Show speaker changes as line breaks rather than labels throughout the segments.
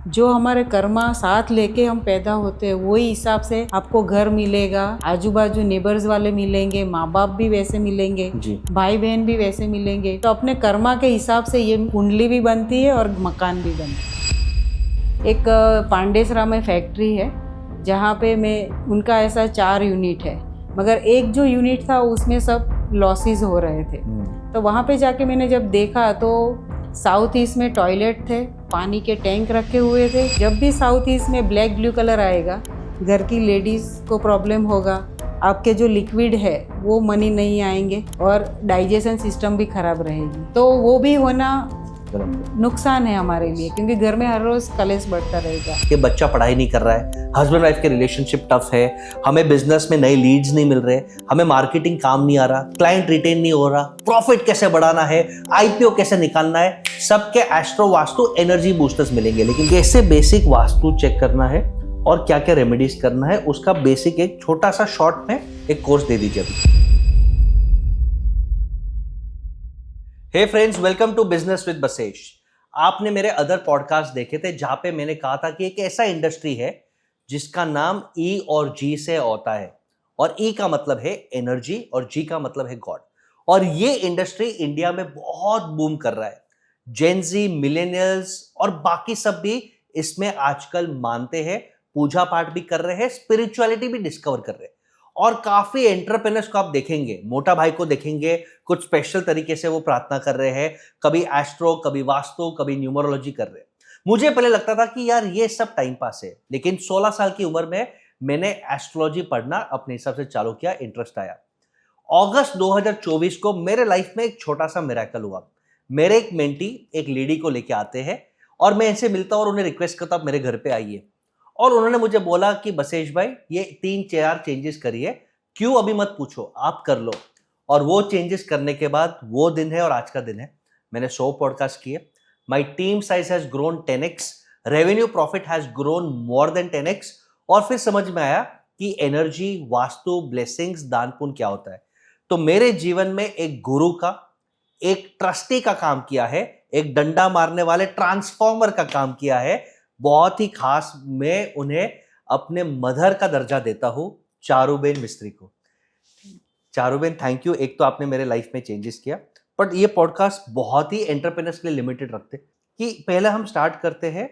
जो हमारे कर्मा साथ लेके हम पैदा होते हैं वही हिसाब से आपको घर मिलेगा, आजू बाजू नेबर्स वाले मिलेंगे, माँ बाप भी वैसे मिलेंगे
जी।
भाई बहन भी वैसे मिलेंगे। तो अपने कर्मा के हिसाब से ये कुंडली भी बनती है और मकान भी बनता है। एक पांडेसरा में फैक्ट्री है जहाँ पे मैं उनका ऐसा 4 यूनिट है, मगर एक जो यूनिट था उसमें सब लॉसेस हो रहे थे। तो वहाँ पे जाके मैंने जब देखा तो साउथ ईस्ट में टॉयलेट थे, पानी के टैंक रखे हुए थे। जब भी साउथ ईस्ट में ब्लैक ब्लू कलर आएगा, घर की लेडीज़ को प्रॉब्लम होगा, आपके जो लिक्विड है वो मनी नहीं आएंगे और डाइजेशन सिस्टम भी खराब रहेगी। तो वो भी होना नुकसान है हमारे लिए, क्योंकि घर में हर रोज कलेश बढ़ता रहेगा।
कि बच्चा पढ़ाई नहीं कर रहा है, हस्बैंड वाइफ के रिलेशनशिप टफ है, हमें बिजनेस में नए लीड्स नहीं मिल रहे, हमें मार्केटिंग काम नहीं आ रहा, क्लाइंट रिटेन नहीं हो रहा, प्रॉफिट कैसे बढ़ाना है, आईपीओ कैसे निकालना है, सबके एस्ट्रो वास्तु एनर्जी बूस्टर्स मिलेंगे। लेकिन कैसे बेसिक वास्तु चेक करना है और क्या क्या रेमेडीज करना है, उसका बेसिक एक छोटा सा शॉर्ट में एक कोर्स दे दीजिए अभी। Hey friends, welcome to business with Basesh. आपने मेरे अदर पॉडकास्ट देखे थे जहां पे मैंने कहा था कि एक ऐसा इंडस्ट्री है जिसका नाम ई और जी से होता है, और ई का मतलब है एनर्जी और जी का मतलब है गॉड। और ये इंडस्ट्री इंडिया में बहुत बूम कर रहा है। जेनजी, मिलेनियल्स और बाकी सब भी इसमें आजकल मानते हैं, पूजा पाठ भी कर रहे हैं, स्पिरिचुअलिटी भी डिस्कवर कर रहे हैं। और काफी एंटरप्रेन्योर्स को आप देखेंगे, मोटा भाई को देखेंगे, कुछ स्पेशल तरीके से वो प्रार्थना कर रहे हैं, कभी एस्ट्रो, कभी वास्तु, कभी न्यूमरोलॉजी कर रहे हैं। मुझे पहले लगता था कि यार ये सब टाइम पास है, लेकिन 16 साल की उम्र में मैंने एस्ट्रोलॉजी पढ़ना अपने हिसाब से चालू किया, इंटरेस्ट आया। अगस्त 2024 को मेरे लाइफ में एक छोटा सा मिरेकल हुआ। मेरे एक मेंटी एक लेडी को लेके आते हैं और मैं इनसे मिलता हूं और उन्हें रिक्वेस्ट करता हूं मेरे घर पे आइए। और उन्होंने मुझे बोला कि बसेश भाई, ये 3-4 चेंजेस करिए, क्यों अभी मत पूछो, आप कर लो। और वो चेंजेस करने के बाद वो दिन है और आज का दिन है। मैंने 100 पॉडकास्ट किए, my team size has grown 10x, revenue profit has grown more than 10x। और फिर समझ में आया कि एनर्जी, वास्तु, ब्लेसिंग्स, दान पुण्य क्या होता है। तो मेरे जीवन में एक गुरु का, एक ट्रस्टी का काम किया है, एक डंडा मारने वाले ट्रांसफॉर्मर का काम किया है। बहुत ही खास मैं उन्हें अपने मदर का दर्जा देता हूं, चारूबेन मिस्त्री को। चारूबेन, थैंक यू। एक तो आपने मेरे लाइफ में चेंजेस किया, बट ये पॉडकास्ट बहुत ही एंटरप्रेन्योर्स के लिए लिमिटेड रखते कि पहले हम स्टार्ट करते हैं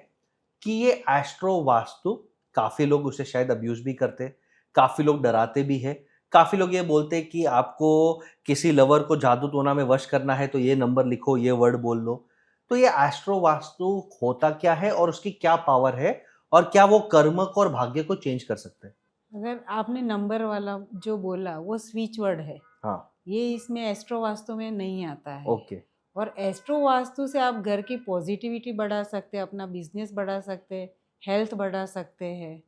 कि ये एस्ट्रो वास्तु, काफी लोग उसे शायद अब्यूज भी करते, काफी लोग डराते भी है, काफी लोग ये बोलते हैं कि आपको किसी लवर को जादू टोना में वश करना है तो ये नंबर लिखो, ये वर्ड बोल लो। तो ये एस्ट्रो वास्तु होता क्या है और उसकी क्या पावर है, और क्या वो कर्म को और भाग्य को चेंज कर सकते हैं?
अगर आपने नंबर वाला जो बोला वो स्विच वर्ड है।
हाँ।
ये इसमें एस्ट्रो वास्तु में नहीं आता है।
ओके।
और एस्ट्रो वास्तु से आप घर की पॉजिटिविटी बढ़ा सकते हैं, अपना बिजनेस बढ़ा सकते हैं, हेल्थ बढ़ा सकते हैं,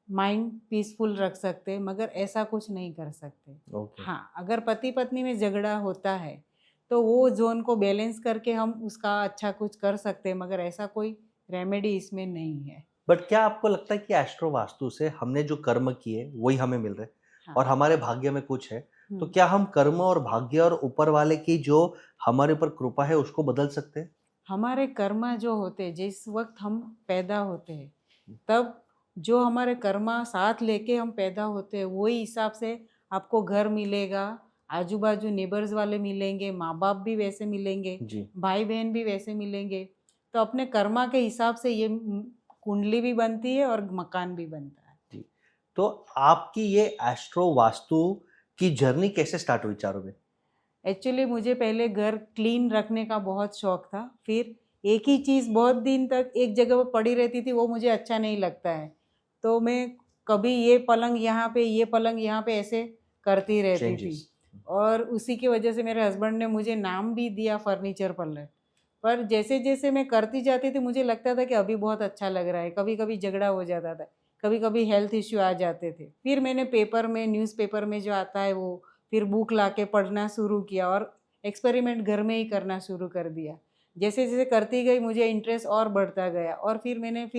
माइंड पीसफुल रख सकते हैं, मगर ऐसा कुछ नहीं कर सकते।
ओके।
हाँ, अगर पति पत्नी में झगड़ा होता है तो वो जोन को बैलेंस करके हम उसका अच्छा कुछ कर सकते हैं, मगर ऐसा कोई रेमेडी इसमें नहीं है।
बट क्या आपको लगता है कि एस्ट्रो वास्तु से हमने जो कर्म किए वही हमें मिल रहे,
हाँ।
और हमारे भाग्य में कुछ है, तो क्या हम कर्म और भाग्य और ऊपर वाले की जो हमारे ऊपर कृपा है उसको बदल सकते हैं?
हमारे कर्म जो होते हैं, जिस वक्त हम पैदा होते हैं तब जो हमारे कर्मा साथ लेके हम पैदा होते हैं वही हिसाब से आपको घर मिलेगा, आजू बाजू नेबर्स वाले मिलेंगे, माँ बाप भी वैसे मिलेंगे
जी।
भाई बहन भी वैसे मिलेंगे। तो अपने कर्मा के हिसाब से ये कुंडली भी बनती है और मकान भी बनता है।
जी। तो आपकी ये एस्ट्रो वास्तु की जर्नी कैसे स्टार्ट हुई चारों में?
एक्चुअली मुझे पहले घर क्लीन रखने का बहुत शौक था, फिर एक ही चीज़ बहुत दिन तक एक जगह पर पड़ी रहती थी, वो मुझे अच्छा नहीं लगता है। तो मैं कभी ये पलंग यहाँ पे, ये पलंग यहाँ पे, ऐसे करती रहती थी। और उसी की वजह से मेरे हस्बैंड ने मुझे नाम भी दिया फर्नीचर पार्लर। पर जैसे जैसे मैं करती जाती थी मुझे लगता था कि अभी बहुत अच्छा लग रहा है, कभी कभी झगड़ा हो जाता था, कभी कभी हेल्थ इश्यू आ जाते थे। फिर मैंने पेपर में, न्यूज़पेपर में जो आता है वो, फिर बुक ला के पढ़ना शुरू किया और एक्सपेरिमेंट घर में ही करना शुरू कर दिया। जैसे जैसे करती गई मुझे इंटरेस्ट और बढ़ता गया, और फिर मैंने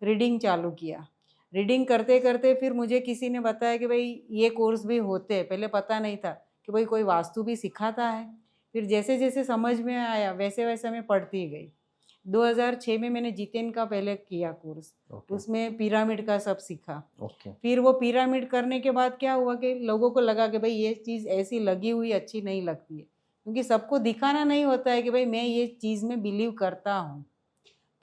रीडिंग चालू किया। रीडिंग करते करते फिर मुझे किसी ने बताया कि भाई ये कोर्स भी होते हैं, पहले पता नहीं था कि भाई कोई वास्तु भी सिखाता है। फिर जैसे जैसे समझ में आया वैसे वैसे मैं पढ़ती गई। 2006 में मैंने जितेन का पहले किया कोर्स,
ओके
उसमें पिरामिड का सब सीखा।
ओके
फिर वो पिरामिड करने के बाद क्या हुआ कि लोगों को लगा कि भाई ये चीज़ ऐसी लगी हुई अच्छी नहीं लगती है, क्योंकि सबको दिखाना नहीं होता है कि भाई मैं ये चीज़ में बिलीव करता हूँ।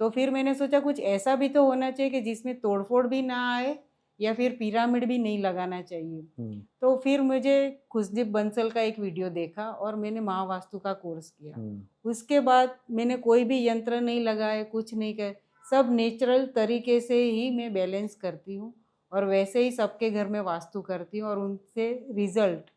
तो फिर मैंने सोचा कुछ ऐसा भी तो होना चाहिए कि जिसमें तोड़फोड़ भी ना आए या फिर पिरामिड भी नहीं लगाना चाहिए। तो फिर मुझे खुशदीप बंसल का एक वीडियो देखा और मैंने महावास्तु का कोर्स किया। उसके बाद मैंने कोई भी यंत्र नहीं लगाए, कुछ नहीं कर, सब नेचुरल तरीके से ही मैं बैलेंस करती हूँ और वैसे ही सबके घर में वास्तु करती हूँ और उनसे रिजल्ट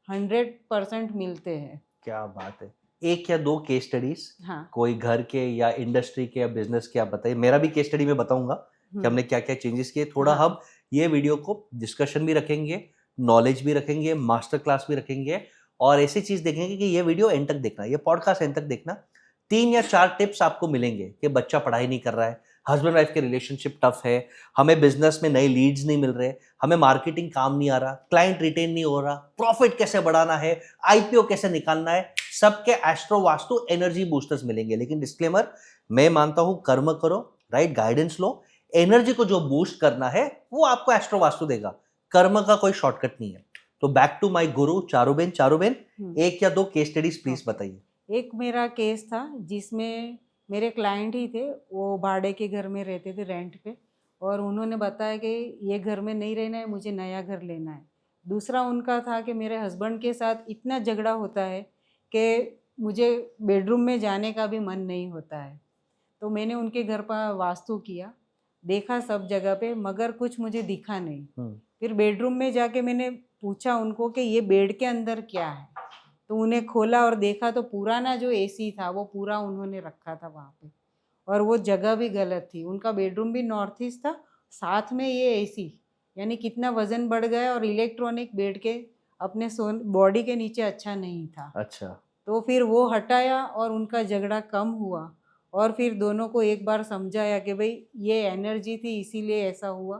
100% मिलते हैं।
क्या बात है। एक या दो केस स्टडीज,
हाँ।
कोई घर के या इंडस्ट्री के या बिजनेस के आप बताइए। मेरा भी केस स्टडी में बताऊंगा कि हमने क्या क्या चेंजेस किए। थोड़ा
हाँ।
हम ये वीडियो को डिस्कशन भी रखेंगे, नॉलेज भी रखेंगे, मास्टर क्लास भी रखेंगे और ऐसी चीज देखेंगे कि ये वीडियो एंड तक देखना, ये पॉडकास्ट एंड तक देखना। 3 या 4 टिप्स आपको मिलेंगे कि बच्चा पढ़ाई नहीं कर रहा है, हस्बैंड वाइफ के रिलेशनशिप टफ है, हमें बिजनेस में नए लीड्स नहीं मिल रहे, हमें मार्केटिंग काम नहीं आ रहा, क्लाइंट रिटेन नहीं हो रहा, प्रॉफिट कैसे बढ़ाना है, आईपीओ कैसे निकालना है, सबके एस्ट्रो वास्तु एनर्जी बूस्टर्स मिलेंगे। लेकिन डिस्क्लेमर, मैं मानता हूं कर्म करो, राइट गाइडेंस लो, एनर्जी को जो बूस्ट करना है वो आपको एस्ट्रो वास्तु देगा, कर्म का कोई शॉर्टकट नहीं है। तो बैक टू माय गुरु चारुबेन, एक या दो केस स्टडीज प्लीज बताइए।
एक मेरा केस था जिसमें मेरे क्लाइंट ही थे, वो भाड़े के घर में रहते थे, रेंट पे, और उन्होंने बताया कि ये घर में नहीं रहना है, मुझे नया घर लेना है। दूसरा उनका था कि मेरे हस्बैंड के साथ इतना झगड़ा होता है कि मुझे बेडरूम में जाने का भी मन नहीं होता है। तो मैंने उनके घर पर वास्तु किया, देखा सब जगह पे, मगर कुछ मुझे दिखा नहीं। फिर बेडरूम में जाके मैंने पूछा उनको कि ये बेड के अंदर क्या है, तो उन्हें खोला और देखा तो पुराना जो एसी था वो पूरा उन्होंने रखा था वहाँ पे, और वो जगह भी गलत थी। उनका बेडरूम भी नॉर्थ ईस्ट था, साथ में ये एसी, यानी कितना वजन बढ़ गया। और इलेक्ट्रॉनिक बेड के अपने बॉडी के नीचे अच्छा नहीं था।
अच्छा।
तो फिर वो हटाया और उनका झगड़ा कम हुआ और फिर दोनों को एक बार समझाया कि भाई ये एनर्जी थी इसीलिए ऐसा हुआ।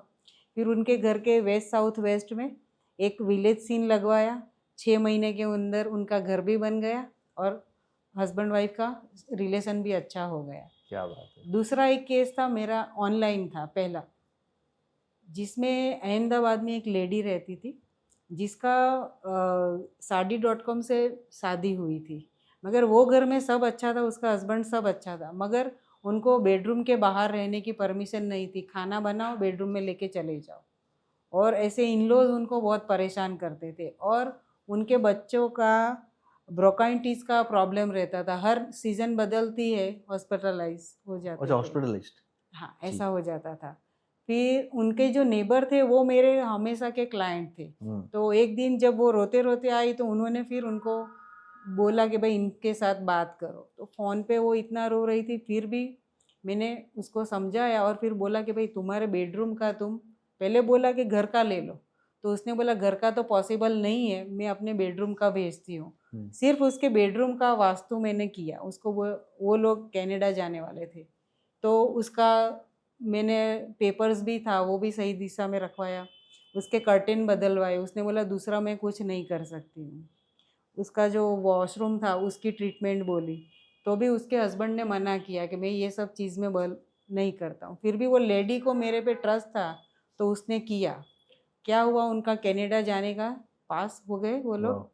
फिर उनके घर के वेस्ट साउथ वेस्ट में एक विलेज सीन लगवाया, 6 महीने के अंदर उनका घर भी बन गया और हस्बैंड वाइफ का रिलेशन भी अच्छा हो गया।
क्या बात है।
दूसरा एक केस था मेरा, ऑनलाइन था पहला, जिसमें अहमदाबाद में एक लेडी रहती थी जिसका साड़ी.com से शादी हुई थी, मगर वो घर में सब अच्छा था, उसका हस्बैंड सब अच्छा था, मगर उनको बेडरूम के बाहर रहने की परमिशन नहीं थी। खाना बनाओ, बेडरूम में लेके चले जाओ, और ऐसे इन लॉज उनको बहुत परेशान करते थे। और उनके बच्चों का ब्रोंकाइटिस का प्रॉब्लम रहता था, हर सीजन बदलती है हॉस्पिटलाइज हो जाते
अच्छा,
थे।
हॉस्पिटलाइज्ड।
हाँ, ऐसा हो जाता था। फिर उनके जो नेबर थे वो मेरे हमेशा के क्लाइंट थे। तो एक दिन जब वो रोते रोते आई तो उन्होंने फिर उनको बोला कि भाई इनके साथ बात करो। तो फ़ोन पे वो इतना रो रही थी, फिर भी मैंने उसको समझाया और फिर बोला कि भाई तुम्हारे बेडरूम का, तुम पहले बोला कि घर का ले लो, तो उसने बोला घर का तो पॉसिबल नहीं है, मैं अपने बेडरूम का भेजती हूँ। सिर्फ उसके बेडरूम का वास्तु मैंने किया। उसको वो लोग कनाडा जाने वाले थे, तो उसका मैंने पेपर्स भी था वो भी सही दिशा में रखवाया, उसके कर्टेन बदलवाए। उसने बोला दूसरा मैं कुछ नहीं कर सकती हूँ। उसका जो वॉशरूम था उसकी ट्रीटमेंट बोली, तो भी उसके हस्बैंड ने मना किया कि मैं ये सब चीज़ में बल नहीं करता हूँ। फिर भी वो लेडी को मेरे पे ट्रस्ट था तो उसने किया। क्या हुआ, उनका कनाडा जाने का पास हो गए वो लोग।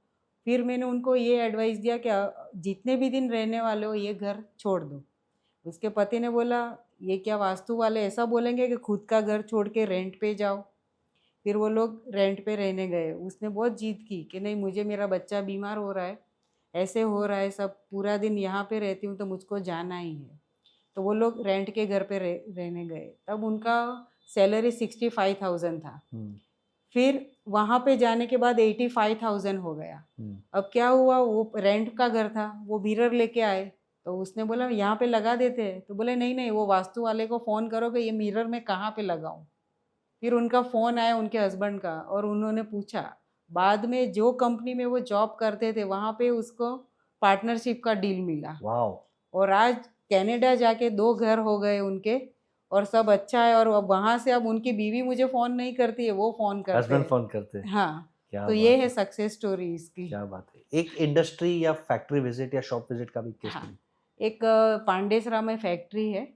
फिर मैंने उनको ये एडवाइस दिया कि जितने भी दिन रहने वाले हो ये घर छोड़ दो। उसके पति ने बोला ये क्या वास्तु वाले ऐसा बोलेंगे कि खुद का घर छोड़ के रेंट पे जाओ। फिर वो लोग रेंट पे रहने गए। उसने बहुत जिद की कि नहीं, मुझे मेरा बच्चा बीमार हो रहा है, ऐसे हो रहा है सब, पूरा दिन यहाँ पे रहती हूँ तो मुझको जाना ही है। तो वो लोग रेंट के घर पे रहने गए। तब उनका सैलरी 65,000 था। फिर वहाँ पे जाने के बाद 85,000 हो गया। अब क्या हुआ, वो रेंट का घर था, वो मिरर लेके आए तो उसने बोला यहाँ पे लगा देते हैं। तो बोले नहीं नहीं, वो वास्तु वाले को फ़ोन करो कि ये मिरर मैं कहाँ पे लगाऊं। फिर उनका फ़ोन आया उनके हस्बैंड का और उन्होंने पूछा। बाद में जो कंपनी में वो जॉब करते थे वहाँ पे उसको पार्टनरशिप का डील मिला।
वाओ।
और आज कनाडा जाके 2 घर हो गए उनके और सब अच्छा है। और वहाँ से अब उनकी बीवी मुझे फ़ोन नहीं करती है, वो फ़ोन करते
हस्बैंड
हैं।
फोन करते हैं।
हाँ,
क्या
तो ये है सक्सेस स्टोरी इसकी।
क्या बात है। एक इंडस्ट्री या फैक्ट्री विजिट या शॉप विजिट का भी केस
हाँ, एक पांडेसरा में फैक्ट्री है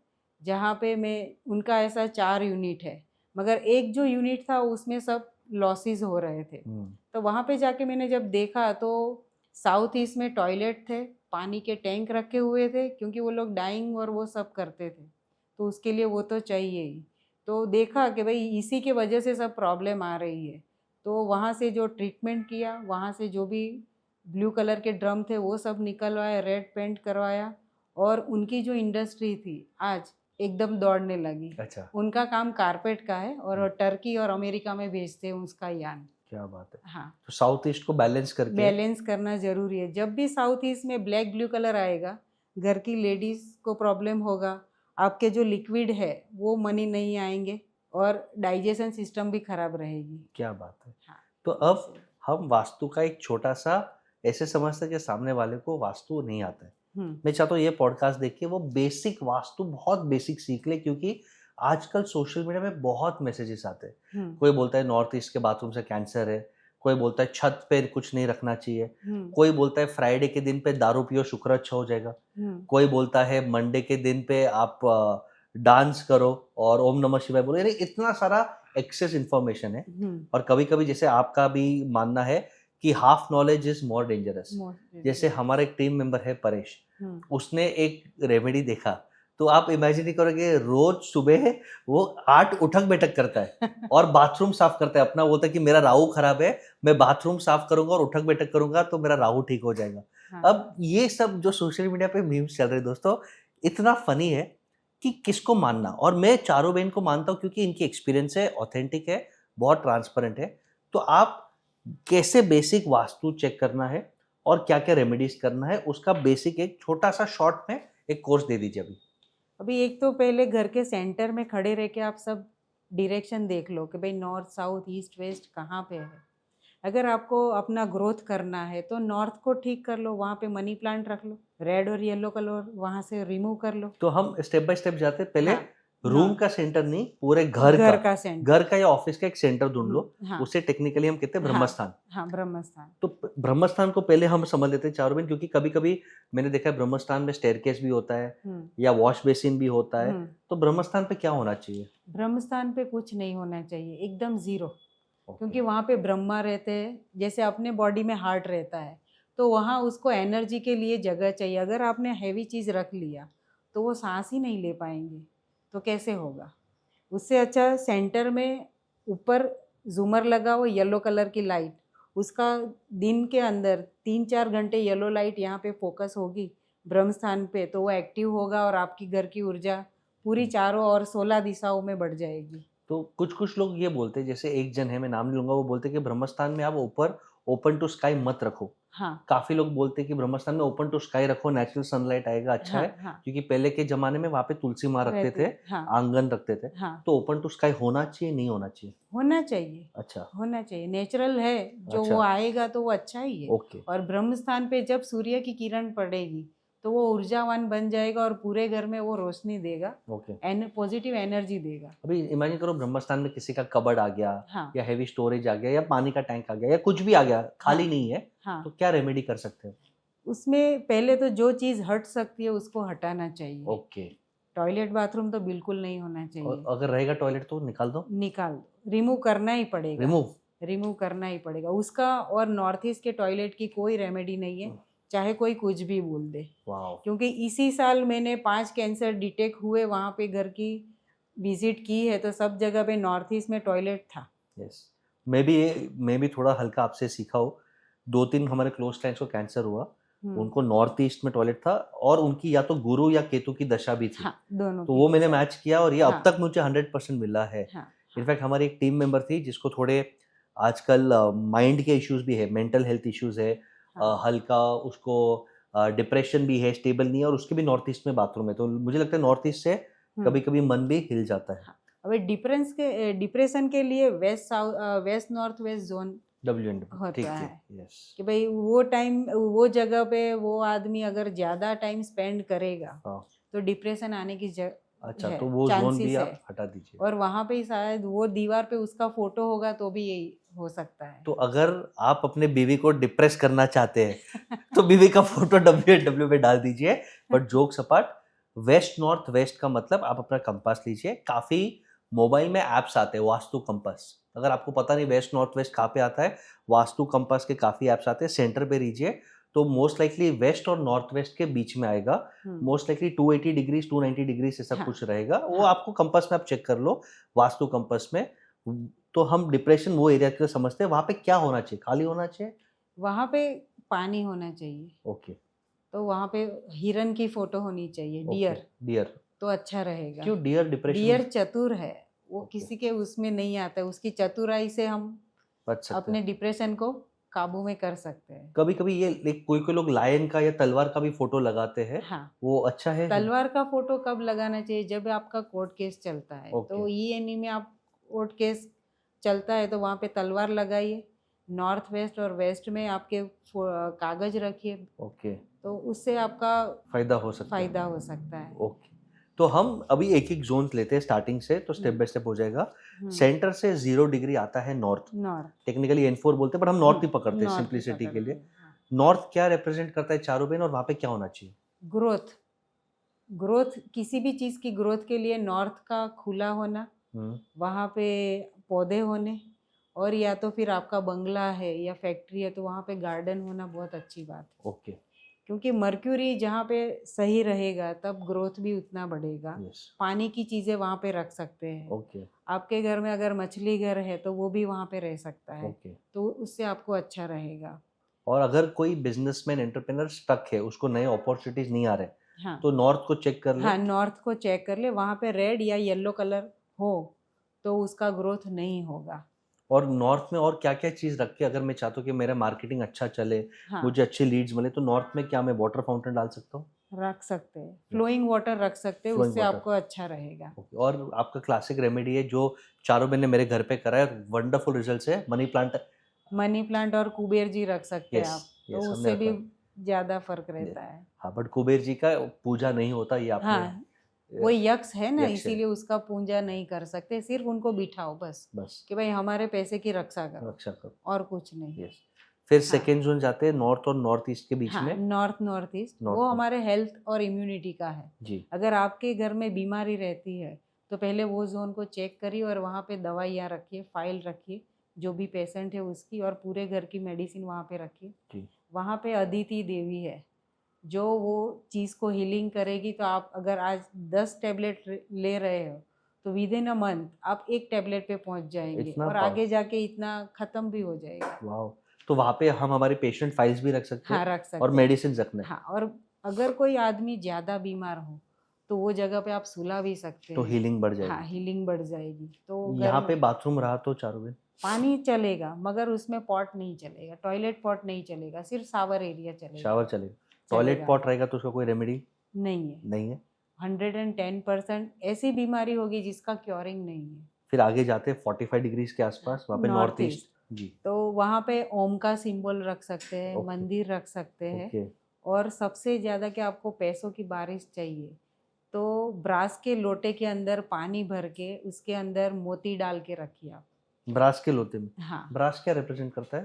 जहाँ पे मैं उनका ऐसा 4 यूनिट है, मगर एक जो यूनिट था उसमें सब लॉसेस हो रहे थे। तो वहाँ पे जाके मैंने जब देखा तो साउथ ईस्ट में टॉयलेट थे, पानी के टैंक रखे हुए थे, क्योंकि वो लोग डाइंग और वो सब करते थे, तो उसके लिए वो तो चाहिए ही। तो देखा कि भाई इसी के वजह से सब प्रॉब्लम आ रही है। तो वहाँ से जो ट्रीटमेंट किया, वहाँ से जो भी ब्लू कलर के ड्रम थे वो सब निकलवाया, रेड पेंट करवाया, और उनकी जो इंडस्ट्री थी आज एकदम दौड़ने लगी।
अच्छा,
उनका काम कारपेट का है और टर्की और अमेरिका में भेजते हैं उसका यान।
क्या बात है।
हाँ,
तो साउथ ईस्ट को बैलेंस करके
बैलेंस करना जरूरी है। जब भी साउथ ईस्ट में ब्लैक ब्लू कलर आएगा, घर की लेडीज को प्रॉब्लम होगा, आपके जो लिक्विड है वो मनी नहीं आएंगे, और डाइजेशन सिस्टम भी खराब रहेगी।
क्या बात है।
हाँ,
तो अब हम वास्तु का एक छोटा सा ऐसे समझते हैं कि सामने वाले को वास्तु नहीं आता है। मैं चाहता हूँ ये पॉडकास्ट देख के वो बेसिक वास्तु बहुत बेसिक सीख ले, क्योंकि आजकल सोशल मीडिया में बहुत मैसेजेस आते हैं। कोई बोलता है नॉर्थ ईस्ट के बाथरूम से कैंसर है, कोई बोलता है छत पे कुछ नहीं रखना चाहिए, कोई बोलता है फ्राइडे के दिन पे दारू पियो शुक्र अच्छा हो जाएगा, कोई बोलता है मंडे के दिन पे आप डांस करो और ओम नमः शिवाय बोलो। यानी इतना सारा एक्सेस इन्फॉर्मेशन है। और कभी कभी जैसे आपका भी मानना है कि half knowledge is more dangerous. जैसे हमारा एक टीम मेंबर है परेश, उसने एक रेमेडी देखा, तो आप इमेजिन नहीं करोगे, रोज सुबह वो 8 उठक बैठक करता है और बाथरूम साफ करता है अपना। बोलता है कि मेरा राहु खराब है, मैं बाथरूम साफ करूंगा और उठक बैठक करूंगा तो मेरा राहु ठीक हो जाएगा।
हाँ।
अब ये सब जो सोशल मीडिया पे मीम्स चल रहे हैं दोस्तों, इतना फनी है कि किसको मानना। और मैं चारों बहन को मानता हूँ क्योंकि इनकी एक्सपीरियंस है, ऑथेंटिक है, बहुत ट्रांसपेरेंट है। तो आप कैसे बेसिक वास्तु चेक करना है और क्या क्या रेमेडीज करना है, उसका बेसिक एक छोटा सा शॉर्ट में एक कोर्स दे दीजिए
अभी एक तो पहले घर के सेंटर में खड़े रह के आप सब डायरेक्शन देख लो कि भाई नॉर्थ साउथ ईस्ट वेस्ट कहाँ पे है। अगर आपको अपना ग्रोथ करना है तो नॉर्थ को ठीक कर लो, वहाँ पे मनी प्लांट रख लो, रेड और येलो कलर वहाँ से रिमूव कर लो।
तो हम स्टेप बाय स्टेप जाते हैं। पहले
हाँ,
रूम
हाँ,
का सेंटर नहीं, पूरे घर
का सेंटर,
घर का या ऑफिस का एक सेंटर ढूंढ लो।
हाँ,
उसे टेक्निकली हम कहते हैं
हाँ,
ब्रह्मस्थान।
हाँ, ब्रह्मस्थान।
तो ब्रह्मस्थान को पहले हम समझ लेते हैं चारों बहन, क्योंकि कभी कभी मैंने देखा है ब्रह्मस्थान में स्टेयरकेस भी होता है या वॉश बेसिन भी होता है। तो ब्रह्मस्थान पे क्या होना चाहिए?
ब्रह्मस्थान पे कुछ नहीं होना चाहिए, एकदम जीरो। क्योंकि वहाँ पे ब्रह्मा रहते हैं, जैसे अपने बॉडी में हार्ट रहता है, तो वहाँ उसको एनर्जी के लिए जगह चाहिए। अगर आपने हैवी चीज़ रख लिया तो वो सांस ही नहीं ले पाएंगे, तो कैसे होगा। उससे अच्छा सेंटर में ऊपर झूमर लगाओ, येलो कलर की लाइट, उसका दिन के अंदर 3-4 घंटे येलो लाइट यहाँ पे फोकस होगी ब्रह्मस्थान पे, तो वो एक्टिव होगा और आपकी घर की ऊर्जा पूरी चारों और 16 दिशाओं में बढ़ जाएगी।
तो कुछ कुछ लोग ये बोलते हैं, जैसे एक जन है, मैं नाम नहीं लूंगा, वो बोलते हैं कि ब्रह्मस्थान में आप ऊपर ओपन टू स्काई मत रखो।
हाँ,
काफी लोग बोलते हैं कि ब्रह्मस्थान में ओपन टू स्काई रखो, नेचुरल सनलाइट आएगा, अच्छा
हाँ,
है।
हाँ,
क्योंकि पहले के जमाने में वहां पे तुलसी माँ रखते थे,
हाँ,
आंगन रखते थे।
हाँ,
तो ओपन टू स्काई होना चाहिए नहीं होना चाहिए?
होना चाहिए,
अच्छा,
होना चाहिए। नेचुरल है जो
अच्छा,
वो आएगा तो वो अच्छा ही है।
ओके।
और ब्रह्मस्थान पे जब सूर्य की किरण पड़ेगी तो वो ऊर्जावान बन जाएगा और पूरे घर में वो रोशनी देगा,
ओके।
पॉजिटिव एनर्जी देगा।
अभी इमेजिन करो ब्रह्मस्थान में किसी का कबर्ड आ गया,
हाँ,
या हेवी स्टोरेज आ गया, या पानी का टैंक आ गया, या कुछ भी आ गया, खाली
हाँ,
नहीं है,
हाँ,
तो क्या रेमेडी कर सकते हैं?
उसमें पहले तो जो चीज़ हट सकती है उसको हटाना चाहिए।
ओके।
टॉयलेट बाथरूम तो बिल्कुल नहीं होना
और
चाहिए,
अगर रहेगा टॉयलेट तो निकाल दो,
निकाल दो, रिमूव करना ही पड़ेगा,
रिमूव।
रिमूव करना ही पड़ेगा उसका। और नॉर्थ ईस्ट के टॉयलेट की कोई रेमेडी नहीं है, चाहे कोई कुछ भी बोल दे।
वाओ।
क्योंकि इसी साल मैंने 5 कैंसर डिटेक्ट हुए वहाँ पे घर की विजिट की है, तो सब जगह पे नॉर्थ ईस्ट में टॉयलेट था।
यस। मैं भी थोड़ा हल्का आपसे सीखा हूँ। 2-3 हमारे क्लोज फ्रेंड्स को कैंसर हुआ, उनको नॉर्थ ईस्ट में टॉयलेट था, और उनकी या तो गुरु या केतु की दशा भी थी।
हाँ, दोनों
तो
की
वो मैंने
दशा।
मैच किया और ये
हाँ,
अब तक मुझे 100% मिला है।
हाँ,
इनफैक्ट हमारी एक टीम मेंबर थी जिसको थोड़े आजकल माइंड के इश्यूज भी है, मेंटल हेल्थ इश्यूज है,
हाँ,
हल्का उसको डिप्रेशन भी है, स्टेबल नहीं है, और उसके भी नॉर्थ ईस्ट में बाथरूम है। तो मुझे लगता है नॉर्थ ईस्ट से कभी कभी मन भी हिल जाता है।
हाँ। अभी डिप्रेशन के लिए west south west north west zone
WNW, ठीक
होता
है।
है
यस।
कि भाई वो टाइम वो जगह पे वो आदमी अगर ज़्यादा टाइम स्पेंड करेगा
हाँ,
तो डिप्रेशन आने की
अच्छा,
है,
तो वो जोन भी
चांसेस
आप
है।
हटा दीजिए।
और वहाँ पे ही शायद वो दीवार पे उसका फोटो होगा तो भी यही हो सकता है।
तो अगर आप अपने बीवी को डिप्रेस करना चाहते हैं तो बीवी का फोटो WW में डाल दीजिए। But jokes apart, west north west का मतलब आप अपना कंपास लीजिए। काफ़ी मोबाइल में ऐप्स आते हैं वास्तु कंपास। अगर आपको पता नहीं वेस्ट नॉर्थ वेस्ट कहाँ पे आता है, वास्तु कंपास के काफ़ी ऐप्स आते हैं। सेंटर पे लीजिए तो मोस्ट लाइकली वेस्ट और नॉर्थ वेस्ट के बीच में आएगा। मोस्ट लाइकली 280 डिग्रीज 290 डिग्रीज ऐसा
हाँ,
कुछ रहेगा। वो
हाँ।
आपको कंपास में आप चेक कर लो, वास्तु कंपास में। तो हम डिप्रेशन वो एरिया के समझते हैं। वहाँ पे क्या होना चाहिए? खाली होना चाहिए?
वहाँ पे पानी होना चाहिए।
ओके।
तो वहाँ पे हिरन की फोटो होनी चाहिए,
ओके।
Dear,
dear.
तो अच्छा रहेगा।
क्यों डियर डिप्रेशन?
डियर चतुर है, वो
ओके।
किसी के उसमें नहीं आता है। उसकी चतुराई से हम
बच सकते
अपने
हैं।
डिप्रेशन को काबू में कर सकते हैं।
कभी कभी ये कोई कोई लोग लायन का या तलवार का भी फोटो लगाते हैं।
हाँ,
वो अच्छा है?
तलवार का फोटो कब लगाना चाहिए? जब आपका कोर्ट केस चलता है।
ओके।
तो ईएनई में आप कोर्ट केस चलता है तो वहाँ पे तलवार लगाइए। नॉर्थ वेस्ट और वेस्ट में आपके कागज रखिए,
ओके।
तो उससे आपका
फायदा हो सकता है।
फायदा हो सकता है।
ओके। तो हम अभी एक एक जोन लेते हैं स्टार्टिंग से, तो स्टेप बाय स्टेप हो जाएगा। सेंटर से 0 डिग्री आता है नॉर्थ।
नॉर्थ,
टेक्निकली N4 बोलते हैं, बट हम नॉर्थ ही पकड़ते हैं
नॉर्थ ही
सिंप्लिसिटी के
पकड़ते
लिए।
हैं। हाँ।
नॉर्थ क्या रिप्रेजेंट करता है चारों बेन, और वहाँ पे क्या होना चाहिए?
ग्रोथ, ग्रोथ किसी भी चीज़ की ग्रोथ के लिए नॉर्थ का खुला होना, वहाँ पे पौधे होने, और या तो फिर आपका बंगला है या फैक्ट्री है तो वहाँ पे गार्डन होना बहुत अच्छी बात है।
ओके।
क्योंकि मर्क्यूरी जहाँ पे सही रहेगा तब ग्रोथ भी उतना बढ़ेगा।
यस।
पानी की चीज़ें वहाँ पे रख सकते हैं।
ओके।
आपके घर में अगर मछली घर है तो वो भी वहाँ पे रह सकता है।
ओके।
तो उससे आपको अच्छा रहेगा।
और अगर कोई बिजनेसमैन एंटरप्रेन्योर स्टक है, उसको नए अपॉर्चुनिटीज नहीं आ रहे,
हाँ,
तो नॉर्थ को चेक कर ले।
हाँ, नॉर्थ को चेक कर ले। वहाँ पे रेड या येलो कलर हो तो उसका ग्रोथ नहीं होगा।
और नॉर्थ में और क्या क्या चीज़ रख के, अगर मैं चाहता हूँ कि मेरा मार्केटिंग अच्छा चले,
हाँ,
मुझे अच्छे लीड्स मिले, तो नॉर्थ में क्या मैं वाटर फाउंटेन डाल सकता हूँ?
रख सकते हैं। फ्लोइंग वाटर रख सकते हैं,
फ्लोइंग
उससे
वाटर।
आपको अच्छा रहेगा।
ओके। और आपका क्लासिक रेमेडी है जो चारों मैंने मेरे घर पे करा है, वंडरफुल रिजल्ट्स है, मनी प्लांट।
मनी प्लांट और कुबेर जी रख सकते हैं
यस।
आप, तो
यस, हमने
उससे भी
रखा
ज़्यादा फर्क
है।
रहता है।
हाँ, बट कुबेर जी का पूजा नहीं होता, ये आपने।
हाँ, वो यक्ष है ना,
यक्ष है।
इसीलिए उसका पूजा नहीं कर सकते। सिर्फ उनको बिठाओ बस,
बस
कि भाई हमारे पैसे की रक्षा करो,
रक्षा करो।
और कुछ नहीं।
यस। फिर
हाँ,
सेकेंड जोन जाते हैं नॉर्थ और नॉर्थ ईस्ट के बीच
हाँ,
में।
नॉर्थ नॉर्थ ईस्ट वो
नॉर्थ
हमारे हेल्थ और इम्यूनिटी का है।
जी।
अगर आपके घर में बीमारी रहती है तो पहले वो जोन को चेक करिए और वहाँ पे दवाइयाँ रखिए, फाइल रखिए जो भी पेशेंट है उसकी, और पूरे घर की मेडिसिन वहाँ पे रखिए।
जी।
वहाँ पे अदिति देवी है जो वो चीज़ को हीलिंग करेगी। तो आप अगर आज 10 टैबलेट ले रहे हो तो विद इन अ मंथ आप 1 टैबलेट पे पहुँच जाएंगे,
इतना
और
पावर।
आगे जाके इतना ख़त्म भी हो जाएगा।
वाह। तो वहाँ पे हम हमारे पेशेंट फाइल्स भी रख सकते
हाँ,
हैं,
रख
और
सकते हैं।
मेडिसिन रखना है।
हाँ, और अगर कोई आदमी ज़्यादा बीमार हो तो वो जगह पे आप सुला भी सकते
तो
हैं।
हीलिंग बढ़
हाँ,
जाएगी।
हीलिंग बढ़ जाएगी। तो घर
यहाँ
में
पे बाथरूम रहा तो चारों दिन
पानी चलेगा, मगर उसमें पॉट नहीं चलेगा, टॉयलेट पॉट नहीं चलेगा, सिर्फ शावर एरिया चलेगा।
शावर चलेगा। टॉयलेट
चलेगा
पॉट रहेगा तो उसका कोई रेमेडी
नहीं है।
नहीं है।
110% ऐसी बीमारी होगी जिसका क्योरिंग नहीं है।
फिर आगे जाते हैं 45 डिग्रीज के आसपास, वहाँ पे नॉर्थ ईस्ट। जी।
तो वहाँ पे ओम का सिंबल रख सकते हैं,
ओके।
मंदिर रख सकते हैं।
ओके।
और सबसे ज़्यादा कि आपको पैसों की बारिश चाहिए तो ब्रास के लोटे के अंदर पानी भर के उसके अंदर मोती डाल के रखिए आप।
ब्रास के लोटे में?
हाँ,
ब्रास क्या रिप्रेजेंट करता है?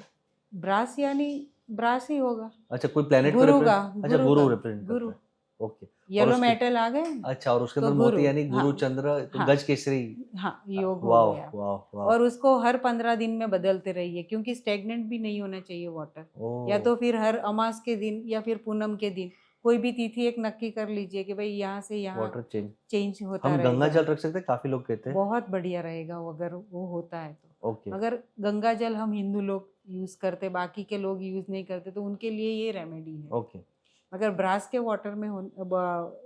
ब्रास यानी ब्रास ही होगा।
अच्छा, कोई प्लेनेट को
गुरु का,
रिप्रेजेंट, अच्छा
गुरु
गुरु
का,
रिप्रेजेंट करता
गुरु।
है। ओके। और
येलो
उसके,
मेटल आ गए ना,
अच्छा, और उसके
तो
अंदर
गुरु।
मोती यानी गुरु
हाँ,
चंद्र, तो
हाँ,
गज केसरी।
हाँ, योग हो
वाह
गया।
वाह वाह।
और उसको हर 15 दिन में बदलते रहिए, क्योंकि स्टेगनेंट भी नहीं होना चाहिए वाटर। या
ओ।
तो फिर हर अमास के दिन या फिर पूनम के दिन कोई भी तिथि एक नक्की कर लीजिए कि भाई यहाँ से यहाँ
वाटर चेंज।
चेंज होता
हम गंगा
रहेगा।
जल रख सकते हैं, काफी लोग कहते हैं।
बहुत बढ़िया रहेगा वो, अगर वो होता है तो।
ओके।
मगर गंगा जल हम हिंदू लोग यूज करते, बाकी के लोग यूज नहीं करते, तो उनके लिए ये रेमेडी है।
ओके।
मगर ब्रास के वाटर में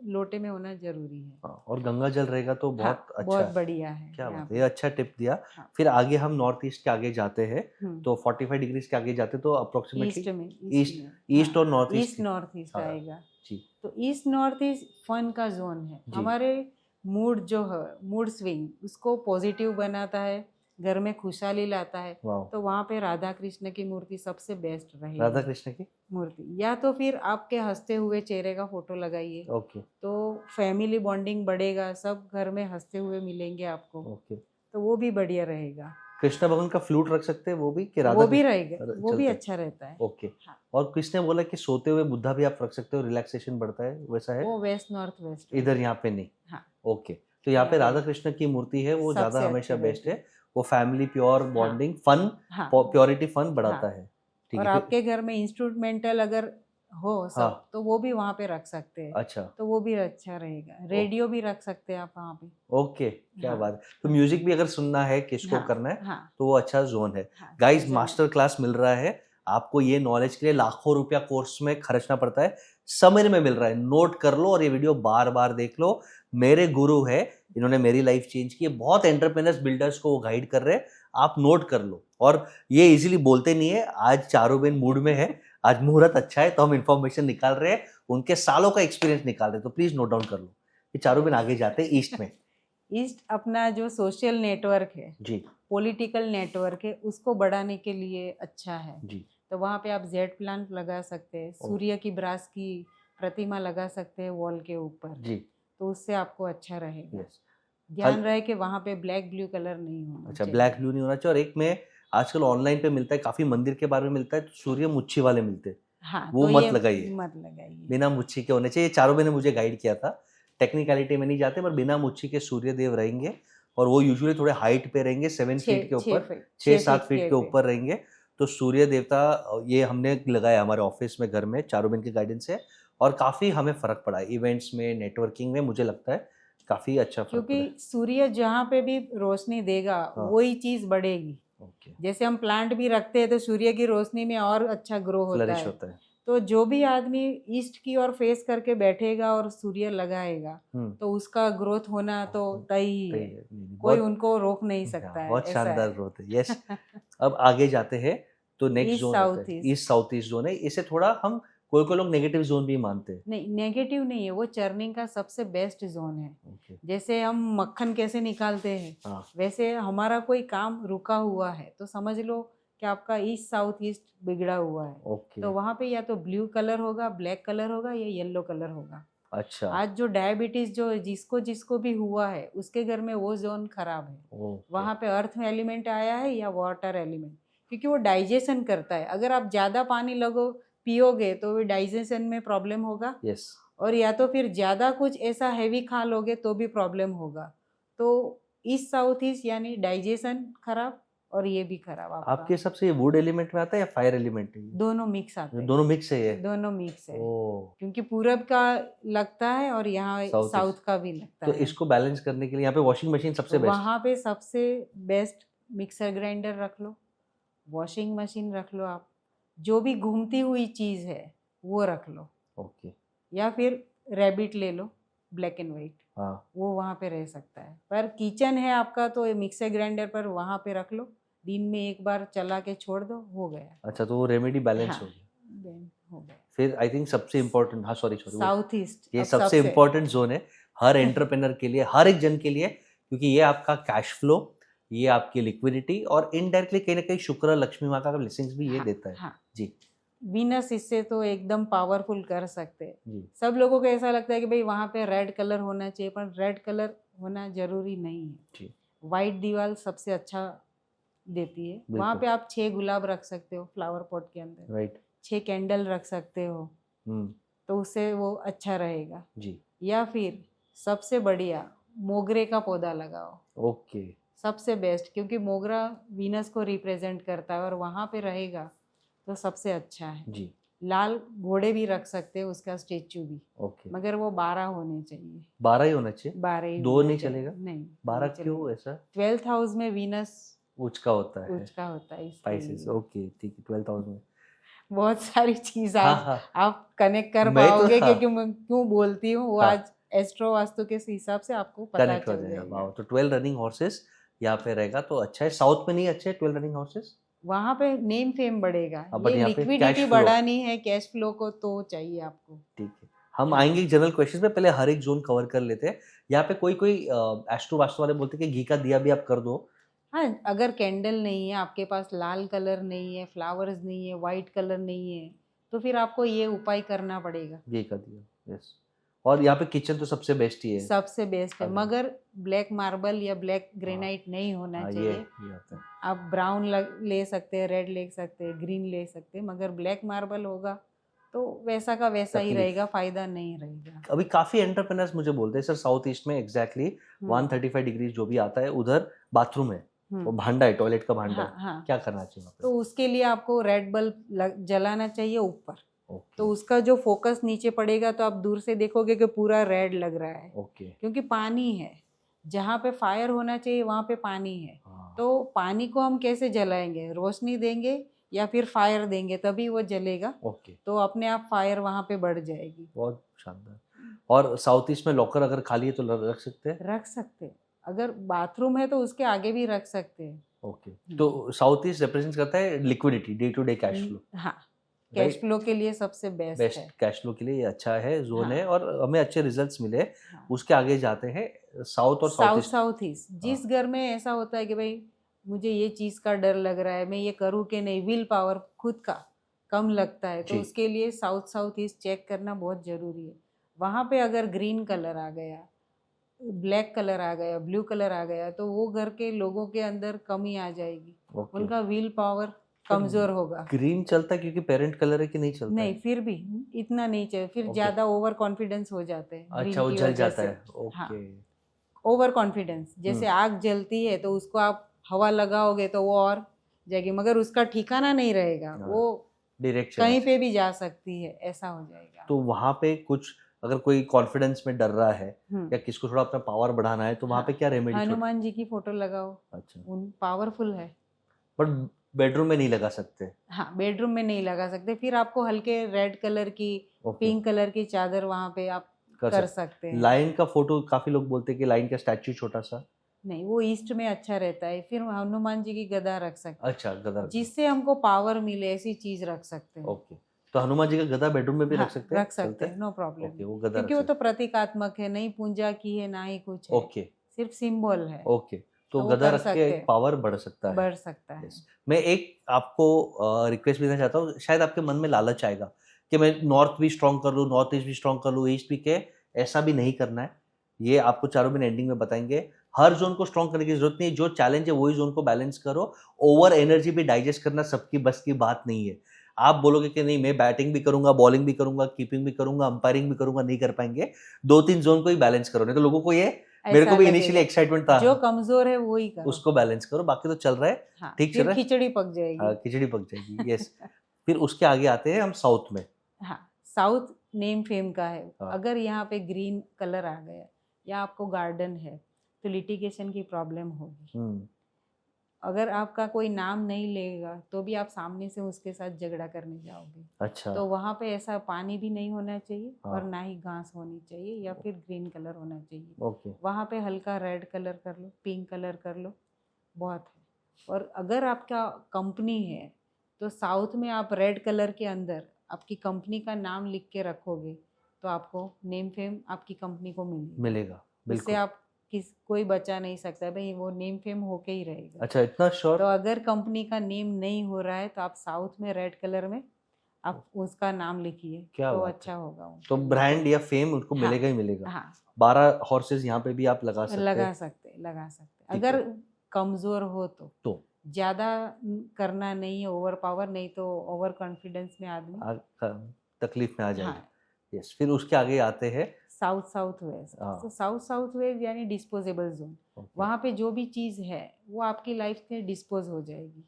लोटे में होना जरूरी है।
हाँ, और गंगा जल रहेगा तो बहुत
हाँ,
अच्छा
बहुत
है।
बढ़िया है
क्या
यहाँ
बात है,
पे।
ये अच्छा टिप दिया।
हाँ,
फिर आगे हम नॉर्थ ईस्ट के आगे जाते हैं, तो 45 डिग्रीज के आगे जाते हैं, तो
ईस्ट
अप्रोक्सीमेटली
में,
ईस्ट,
में
ईस्ट और north east
east north east
हाँ
आएगा।
जी।
तो ईस्ट नॉर्थ ईस्ट फन का जोन है।
जी।
हमारे मूड जो है, मूड स्विंग उसको पॉजिटिव बनाता है, घर में खुशहाली लाता है।
वाह।
तो वहाँ पे राधा कृष्ण की मूर्ति सबसे बेस्ट रहेगी।
राधा कृष्ण की
मूर्ति, या तो फिर आपके हंसते हुए चेहरे का फोटो लगाइए।
ओके।
तो फैमिली बॉन्डिंग बढ़ेगा, सब घर में हंसते हुए मिलेंगे आपको।
ओके।
तो वो भी बढ़िया रहेगा।
कृष्ण भगवान का फ्लूट रख सकते हैं वो भी कि राधा
वो भी
कृष्ण
रहेगा, वो भी
चलते हैं?
अच्छा रहता है।
ओके।
हाँ,
और किसने बोला कि सोते हुए बुद्धा भी आप रख सकते हो, रिलैक्सेशन बढ़ता है, वैसा है?
वो वेस्ट नॉर्थ वेस्ट
इधर यहाँ पे नहीं।
हाँ,
ओके, तो यहाँ पे
यहाँ पे
राधा
नहीं।
कृष्ण की मूर्ति है वो ज़्यादा
सबसे
हमेशा
अच्छी
बेस्ट
रहती
है।
है।
वो फैमिली प्योर
हाँ,
बॉन्डिंग फन,
हाँ,
प्योरिटी फन बढ़ाता
हाँ।
है। ठीक
और
है फिर।
आपके घर में इंस्ट्रूमेंटल अगर हो
हाँ।
सब तो वो भी वहाँ पे रख सकते हैं,
अच्छा।
तो वो भी अच्छा रहेगा। रेडियो भी रख सकते हैं आप वहाँ पे।
ओके, क्या
हाँ,
बात है। तो म्यूजिक भी अगर सुनना है, किसको
हाँ,
करना है,
हाँ,
तो वो अच्छा जोन है।
हाँ,
गाइस,
सीजन है।
मास्टर क्लास मिल रहा है आपको। ये नॉलेज के लिए लाखों रुपया कोर्स में खर्चना पड़ता है, समझ में मिल रहा है। नोट कर लो और ये वीडियो बार बार देख लो। मेरे गुरु है, इन्होंने मेरी लाइफ चेंज की है। बहुत एंटरप्रेन्योर्स बिल्डर्स को वो गाइड कर रहे हैं, आप नोट कर लो। और ये इजीली बोलते नहीं है। आज चारों बहन मूड में है, आज मुहूर्त अच्छा है, तो हम इंफॉर्मेशन निकाल रहे हैं, उनके सालों का एक्सपीरियंस निकाल रहे हैं। तो प्लीज नोट डाउन कर लो। ये चारों बहन आगे जाते हैं ईस्ट में।
ईस्ट अपना जो सोशल नेटवर्क है,
जी
पॉलिटिकल नेटवर्क है, उसको बढ़ाने के लिए अच्छा है।
जी।
तो वहाँ पे आप जेड प्लांट लगा सकते हैं,
ओ।
सूर्य की ब्रास की प्रतिमा लगा सकते हैं वॉल के ऊपर,
जी।
तो उससे आपको अच्छा रहेगा।
यस।
ध्यान रहे कि वहाँ पे ब्लैक ब्लू कलर नहीं होना
अच्छा,
चाहिए।
ब्लैक ब्लू नहीं होना चाहिए। और एक में आजकल ऑनलाइन पे मिलता है, काफी मंदिर के बारे में मिलता है, तो सूर्य मुच्छी वाले मिलते हैं,
हाँ,
वो
तो ये
मत लगाइए।
मत लगाइए।
बिना मुच्छी के होने चाहिए। ये चारों मैंने मुझे गाइड किया था। टेक्निकलिटी में नहीं जाते, पर बिना मुच्छी के सूर्य देव रहेंगे। और वो यूजुअली थोड़े हाइट पे रहेंगे, 7 फीट के ऊपर, 6-7 फीट के ऊपर रहेंगे। तो सूर्य देवता, ये हमने लगाया हमारे ऑफिस में, घर में, चारों बहन के गाइडेंस से। और काफी हमें फर्क पड़ा है इवेंट्स में, नेटवर्किंग में। मुझे लगता है काफी अच्छा फर्क पड़ा है।
क्योंकि सूर्य जहाँ पे भी रोशनी देगा
हाँ।
वही चीज़ बढ़ेगी।
ओके।
जैसे हम प्लांट भी रखते हैं तो सूर्य की रोशनी में और अच्छा ग्रो होता
फ्लरिश
है।
होता है।
तो जो भी आदमी ईस्ट की ओर फेस करके बैठेगा और सूर्य लगाएगा तो उसका ग्रोथ होना तो तय ही
सही
है।
है। नहीं,
कोई
बहुत
उनको रोक नहीं सकता है,
बहुत
ऐसा
शानदार
है।
ग्रोथ है। यस। अब आगे जाते हैं, तो नेक्स्ट
ईस्ट
जोन होता
साउथ
है
east.
East south east zone है। इसे थोड़ा हम, कोई कोई लोग नेगेटिव जोन भी मानते हैं।
नहीं, नेगेटिव नहीं है, वो चर्निंग का सबसे बेस्ट जोन है।
ओके।
जैसे हम मक्खन कैसे निकालते हैं,
हाँ।
वैसे हमारा कोई काम रुका हुआ है तो समझ लो कि आपका ईस्ट साउथ ईस्ट बिगड़ा हुआ है।
ओके।
तो वहाँ पे या तो ब्लू कलर होगा, ब्लैक कलर होगा या येलो कलर होगा।
अच्छा।
आज जो डायबिटीज जो जिसको जिसको भी हुआ है उसके घर में वो जोन खराब है।
ओके।
वहाँ पे अर्थ एलिमेंट आया है या वाटर एलिमेंट, क्योंकि वो डाइजेशन करता है। अगर आप ज़्यादा पानी लगो पियोगे तो भी डाइजेशन में प्रॉब्लम होगा,
यस।
और या तो फिर ज़्यादा कुछ ऐसा हैवी खा लोगे तो भी प्रॉब्लम होगा। तो ईस्ट साउथ ईस्ट यानी डाइजेशन खराब और ये भी खराब
आपके
आपका।
हिसाब से ये वुड एलिमेंट में आता है या फायर एलिमेंट है?
दोनों मिक्स आते हैं।
दोनों मिक्स है ये?
दोनों मिक्स है,
ओ।
क्योंकि पूरब का लगता है और यहाँ
साउथ
साउथ
ईस्ट।
का भी लगता
तो
है।
इसको बैलेंस करने के लिए यहाँ पे वॉशिंग मशीन सबसे बेस्ट।
वहाँ पे सबसे बेस्ट मिक्सर ग्राइंडर रख लो, वॉशिंग मशीन रख लो, आप जो भी घूमती हुई चीज़ है वो रख लो।
ओके।
या फिर रैबिट ले लो, ब्लैक एंड वाइट,
हाँ।
वो वहाँ पे रह सकता है। पर किचन है आपका तो ये मिक्सर ग्राइंडर पर वहाँ पे रख लो, दिन में एक बार चला के छोड़ दो, हो गया।
अच्छा, तो वो रेमेडी बैलेंस
हाँ,
हो गया।
then हो गया।
फिर आई थिंक सबसे इम्पोर्टेंट, हाँ सॉरी सॉरी,
साउथ ईस्ट
ये
अब
सबसे इम्पोर्टेंट जोन है हर एंटरप्रेनर के लिए, हर एक जन के लिए, क्योंकि ये आपका कैश फ्लो, ये आपकी लिक्विडिटी, और इनडायरेक्टली कहीं ना कहीं शुक्र लक्ष्मी माँ का ब्लेसिंग्स भी ये
हाँ,
देता है।
हाँ।
जी
वीनस इससे तो एकदम पावरफुल कर सकते हैं।
जी।
सब लोगों को ऐसा लगता है कि भाई वहाँ पे रेड कलर होना चाहिए, पर रेड कलर होना जरूरी नहीं है।
जी
वाइट दीवार सबसे अच्छा देती है। वहाँ
बिल्कुल।
पे आप 6 गुलाब रख सकते हो फ्लावर पॉट के अंदर,
राइट।
6 कैंडल रख सकते हो, तो उससे वो अच्छा रहेगा।
जी।
या फिर सबसे बढ़िया मोगरे का पौधा लगाओ,
ओके।
सबसे बेस्ट, क्योंकि मोगरा वीनस को रिप्रेजेंट करता है और वहाँ पे रहेगा तो सबसे अच्छा है।
जी।
लाल घोड़े भी रख सकते हो, उसका स्टेचू भी,
ओके।
मगर वो 12 होने चाहिए।
12 ही होना चाहिए?
12 ही
2
होने
नहीं
चाहिए।
चलेगा?
नहीं,
12
नहीं
क्यों
चलेगा।
ऐसा?
12th हाउस में वीनस
ऊंच का होता है,
उच्च का होता है, इसके
स्पाइसेस।
लिए
ओके ठीक है, 12,000 में।
बहुत सारी चीज
हाँ
आज
हाँ।
आप कनेक्ट कर
मैं तो
पाओगे,
हाँ,
क्योंकि मैं क्यों बोलती हूँ वो
हाँ
आज एस्ट्रो वास्तु के हिसाब से आपको पता
कनेक्ट हो
चल
जाएगा।
जाएगा।
वाह, तो 12 रनिंग हॉर्सेस यहाँ पे रहेगा तो अच्छा है। साउथ में नहीं अच्छे 12 रनिंग हॉर्सेस?
वहाँ पे नेम फेम बढ़ेगा,
बट
ये
यहाँ पे कैश
लिक्विडिटी
फ्लो।
बढ़ानी है, कैश फ्लो को तो चाहिए आपको।
ठीक है, हम
हाँ,
आएंगे जनरल क्वेश्चंस में, पहले हर एक जोन कवर कर लेते हैं। यहाँ पे कोई कोई एस्ट्रो वास्तु वाले बोलते हैं कि घी का दिया भी आप कर दो।
हाँ, अगर कैंडल नहीं है आपके पास, लाल कलर नहीं है, फ्लावर्स नहीं है, वाइट कलर नहीं है, तो फिर आपको ये उपाय करना पड़ेगा।
घी का दिया, यस। और यहाँ पे किचन तो सबसे बेस्ट ही है।
सबसे बेस्ट है,
अगर-
मगर ब्लैक मार्बल या ब्लैक ग्रेनाइट नहीं होना
हाँ,
चाहिए।
ये आता है।
आप ब्राउन ले सकते हैं, रेड ले सकते हैं, ग्रीन ले सकते हैं, मगर ब्लैक मार्बल होगा तो वैसा का वैसा ही
तकलीफ।
रहेगा, फायदा नहीं रहेगा।
अभी काफी एंटरप्रेन्योर्स मुझे बोलते हैं सर साउथ ईस्ट में एग्जैक्टली 135 डिग्री जो भी आता है उधर बाथरूम है, वो भांडा है, टॉयलेट का भांडा है,
हाँ,
क्या करना चाहिए वहाँ पे?
तो उसके लिए आपको रेड बल्ब जलाना चाहिए ऊपर।
ओके
तो उसका जो फोकस नीचे पड़ेगा तो आप दूर से देखोगे कि पूरा रेड लग रहा है,
ओके।
क्योंकि पानी है, जहाँ पे फायर होना चाहिए वहाँ पे पानी है।
हाँ,
तो पानी को हम कैसे जलाएंगे? रोशनी देंगे या फिर फायर देंगे, तभी वो जलेगा।
ओके,
तो अपने आप फायर वहाँ पे बढ़ जाएगी।
बहुत शानदार। और साउथ ईस्ट में लॉकर अगर खाली है तो रख सकते हैं?
रख सकते हैं, अगर बाथरूम है तो उसके आगे भी रख सकते हैं।
ओके, तो साउथ ईस्ट रिप्रेजेंट करता है liquidity, day to day cash flow.
हाँ, कैश फ्लो के लिए सबसे बेस्ट है।
बेस्ट कैश फ्लो के लिए ये अच्छा है, जोन
हाँ,
है और हमें अच्छे रिजल्ट्स मिले।
हाँ।
उसके आगे जाते हैं साउथ और साउथ ईस्ट।
साउथ ईस्ट, जिस घर में ऐसा होता है कि भाई मुझे ये चीज़ का डर लग रहा है, मैं ये करूँ कि नहीं, विल पावर खुद का कम लगता है, तो
जी।
उसके लिए साउथ ईस्ट चेक करना बहुत ज़रूरी है। वहाँ पे अगर ग्रीन कलर आ गया, ब्लैक कलर आ गया, ब्लू कलर आ गया, तो वो घर के लोगों के अंदर कमी आ जाएगी।
ओके।
उनका विल पावर कमजोर होगा।
ग्रीन चलता है क्योंकि पेरेंट कलर है कि नहीं चलता
नहीं,
है?
फिर भी इतना नहीं चाहिए, फिर
ओके।
ज्यादा ओवर कॉन्फिडेंस हो जाते हैं
अच्छा,
ग्रीन
वो
की
जल
वजह
जाता
से।
है।
हाँ,
ओके।
ओवर कॉन्फिडेंस, जैसे आग जलती है तो उसको आप हवा लगाओगे तो वो और जाएगी, मगर उसका ठिकाना नहीं रहेगा,
हाँ,
वो
डायरेक्ट
कहीं पे भी जा सकती है, ऐसा हो जाएगा।
तो वहां पे कुछ अगर कोई कॉन्फिडेंस में डर रहा है
हम्म,
या किसको थोड़ा अपना पावर बढ़ाना है तो वहां पे
हाँ,
क्या रेमेडी?
हनुमान जी की फोटो लगाओ,
अच्छा,
उन पावरफुल है।
बट बेडरूम में नहीं लगा सकते?
हाँ, बेडरूम में नहीं लगा सकते, फिर आपको हल्के रेड कलर की,
ओके,
पिंक कलर की चादर वहाँ पे आप कर सकते हैं।
लाइन का फोटो काफी लोग बोलते हैं कि लाइन का स्टैचू छोटा सा।
नहीं, वो ईस्ट में अच्छा रहता है, फिर हनुमान जी की गदा रख सकते हैं,
अच्छा, गदा।
जिससे हमको पावर मिले, ऐसी चीज रख सकते हैं।
ओके, तो हनुमान जी का गदा बेडरूम में भी
हाँ,
रख सकते हैं?
रख सकते हैं, नो प्रॉब्लम।
ओके, वो गदा
क्योंकि
रख
वो तो प्रतीकात्मक है, नहीं पूजा की है ना ही कुछ है,
ओके
सिर्फ सिंबल है।
ओके, तो
वो
गदा
कर
रख के
सकते हैं,
पावर बढ़ सकता है।
बढ़ सकता है।
Yes. मैं एक आपको रिक्वेस्ट भी देना चाहता हूँ, शायद आपके मन में लालच आएगा कि मैं नॉर्थ भी स्ट्रॉन्ग कर लूँ, नॉर्थ ईस्ट भी स्ट्रॉन्ग कर लूँ, ईस्ट भी के। ऐसा भी नहीं करना है, ये आपको चारों दिन एंडिंग में बताएंगे। हर जोन को स्ट्रॉन्ग करने की जरूरत नहीं, जो चैलेंज है वही जोन को बैलेंस करो। ओवर एनर्जी भी डाइजेस्ट करना सबकी बस की बात नहीं है। आप बोलोगे कि नहीं मैं बैटिंग भी करूंगा, बॉलिंग भी करूंगा, कीपिंग भी करूंगा, अंपायरिंग भी करूंगा, नहीं कर पाएंगे। 2-3 जोन को ही बैलेंस करो, नहीं तो लोगों को ये, मेरे को भी इनिशियली एक्साइटमेंट था,
जो कमजोर है वो ही करो,
उसको बैलेंस करो, बाकी तो चल रहा है।
हाँ,
ठीक चल रहा है,
खिचड़ी पक जाएगी।
हाँ, खिचड़ी पक जाएगी। यस। फिर उसके आगे आते हैं हम साउथ में।
हाँ, साउथ नेम फेम का है।
हाँ।
अगर यहाँ पे ग्रीन कलर आ गया या आपको गार्डन है तो लिटिगेशन की प्रॉब्लम होगी। अगर आपका कोई नाम नहीं लेगा तो भी आप सामने से उसके साथ झगड़ा करने जाओगे।
अच्छा,
तो वहाँ पे ऐसा पानी भी नहीं होना चाहिए
हाँ।
और ना ही घास होनी चाहिए या फिर ग्रीन कलर होना चाहिए।
ओके,
वहाँ पे हल्का रेड कलर कर लो, पिंक कलर कर लो, बहुत है। और अगर आपका कंपनी है तो साउथ में आप रेड कलर के अंदर आपकी कंपनी का नाम लिख के रखोगे तो आपको नेम फेम आपकी कंपनी को
मिलेगा,
उससे
बिल्कुल।
आप कोई बचा नहीं सकता भाई, वो नेम फेम होके ही रहेगा।
अच्छा, इतना श्योर?
तो अगर कंपनी का नेम नहीं हो रहा है तो आप साउथ में रेड कलर में आप उसका नाम लिखिए,
क्या
तो
बात
अच्छा
है।
होगा
तो ब्रांड या फेम उनको
हाँ,
मिलेगा ही मिलेगा।
हाँ,
12 हॉर्सेस यहाँ पे भी आप लगा सकते हैं।
लगा सकते
ठीक है।
अगर कमजोर हो तो ज्यादा करना नहीं है, ओवर पावर नहीं तो ओवर कॉन्फिडेंस में आदमी
तकलीफ में आ जाएगा।
हाँ,
यस, फिर उसके आगे आते हैं
साउथ वेस्ट।
हाँ।
तो साउथ वेस्ट यानी डिस्पोजेबल जोन।
ओके,
वहाँ पे जो भी चीज़ है वो आपकी लाइफ में डिस्पोज हो जाएगी।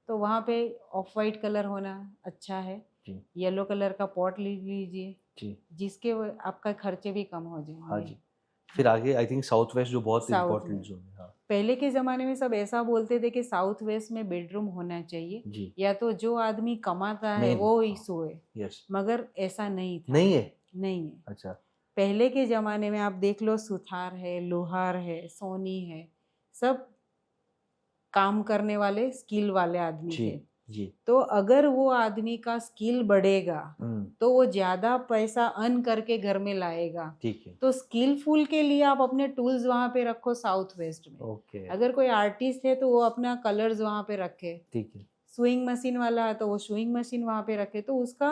तो वहाँ पे ऑफ वाइट कलर होना अच्छा है,
जी
येलो कलर का पॉट ले लीजिए
जी,
जिसके आपका खर्चे भी कम हो जाएंगे।
हाँ जी। फिर आगे आई थिंक साउथ वेस्ट जो बहुत
साउथ
इम्पोर्टेंट
में
जोन है। हाँ
पहले के ज़माने में सब ऐसा बोलते थे कि साउथ वेस्ट में बेडरूम होना चाहिए,
जी,
या तो जो आदमी कमाता है
Main,
वो ही
हाँ।
सोए,
यस,
मगर ऐसा नहीं था।
नहीं है।
नहीं है।
अच्छा,
पहले के ज़माने में आप देख लो, सुथार है, लोहार है, सोनी है, सब काम करने वाले स्किल वाले आदमी
जी
थे।
जी,
तो अगर वो आदमी का स्किल बढ़ेगा तो वो ज़्यादा पैसा अर्न करके घर में लाएगा।
ठीक है।
तो स्किलफुल के लिए आप अपने टूल्स वहाँ पे रखो साउथ वेस्ट में।
ओके,
अगर कोई आर्टिस्ट है तो वो अपना कलर्स वहाँ पे रखे,
ठीक है।
स्विंग मशीन वाला है तो वो स्विंग मशीन वहाँ पे रखे, तो उसका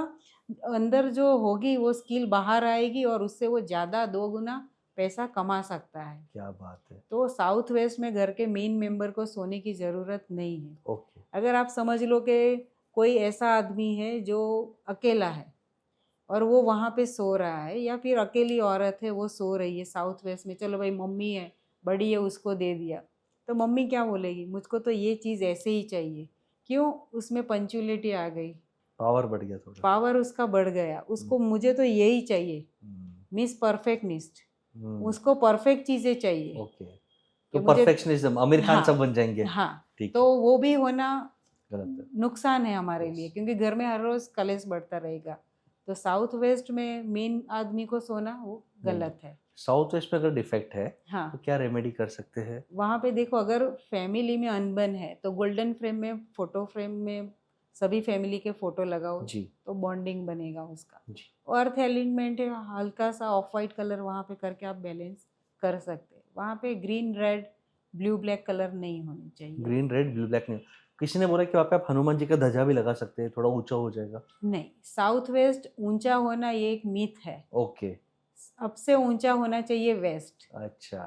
अंदर जो होगी वो स्किल बाहर आएगी और उससे वो ज़्यादा 2 गुना पैसा कमा सकता है।
क्या बात है।
तो साउथ वेस्ट में घर के मेन मेंबर को सोने की ज़रूरत नहीं है।
ओके।
अगर आप समझ लो कि कोई ऐसा आदमी है जो अकेला है और वो वहाँ पे सो रहा है, या फिर अकेली औरत है वो सो रही है साउथ वेस्ट में, चलो भाई मम्मी है बड़ी है उसको दे दिया, तो मम्मी क्या बोलेगी, मुझको तो ये चीज़ ऐसे ही चाहिए। क्यों? उसमें पंचुअलिटी आ गई,
पावर बढ़ गया थोड़ा।
पावर उसका बढ़ गया, उसको मुझे तो यही चाहिए, मिस परफेक्टनिस्ट, उसको परफेक्ट चीज़ें चाहिए।
ओके।
कि
तो
मुझे
परफेक्शनिज्म, आमिर खान
हाँ
सब बन जाएंगे।
हाँ,
ठीक
तो वो भी होना
गलत है।
नुकसान है हमारे
Yes.
लिए, क्योंकि घर में हर रोज कलेश बढ़ता रहेगा। तो साउथ वेस्ट में मेन आदमी को सोना वो गलत है।
साउथ वेस्ट में अगर डिफेक्ट है तो
हाँ,
क्या रेमेडी कर सकते हैं?
वहाँ पे देखो, अगर फैमिली में अनबन है तो गोल्डन फ्रेम में, फोटो फ्रेम में सभी फैमिली के फोटो लगाओ
जी
तो बॉन्डिंग बनेगा उसका।
जी।
अर्थ एलिमेंट है, हल्का सा ऑफ वाइट कलर वहाँ पे करके आप बैलेंस कर सकते हैं। वहाँ पे green red blue black colour नहीं होनी चाहिए।
ग्रीन रेड ब्लू ब्लैक नहीं। किसी ने बोला कि वहाँ पे आप हनुमान जी का ध्वजा भी लगा सकते हैं, थोड़ा ऊंचा हो जाएगा।
नहीं, साउथ वेस्ट ऊंचा होना ये एक मिथ है।
ओके।
सबसे ऊंचा होना चाहिए वेस्ट।
अच्छा।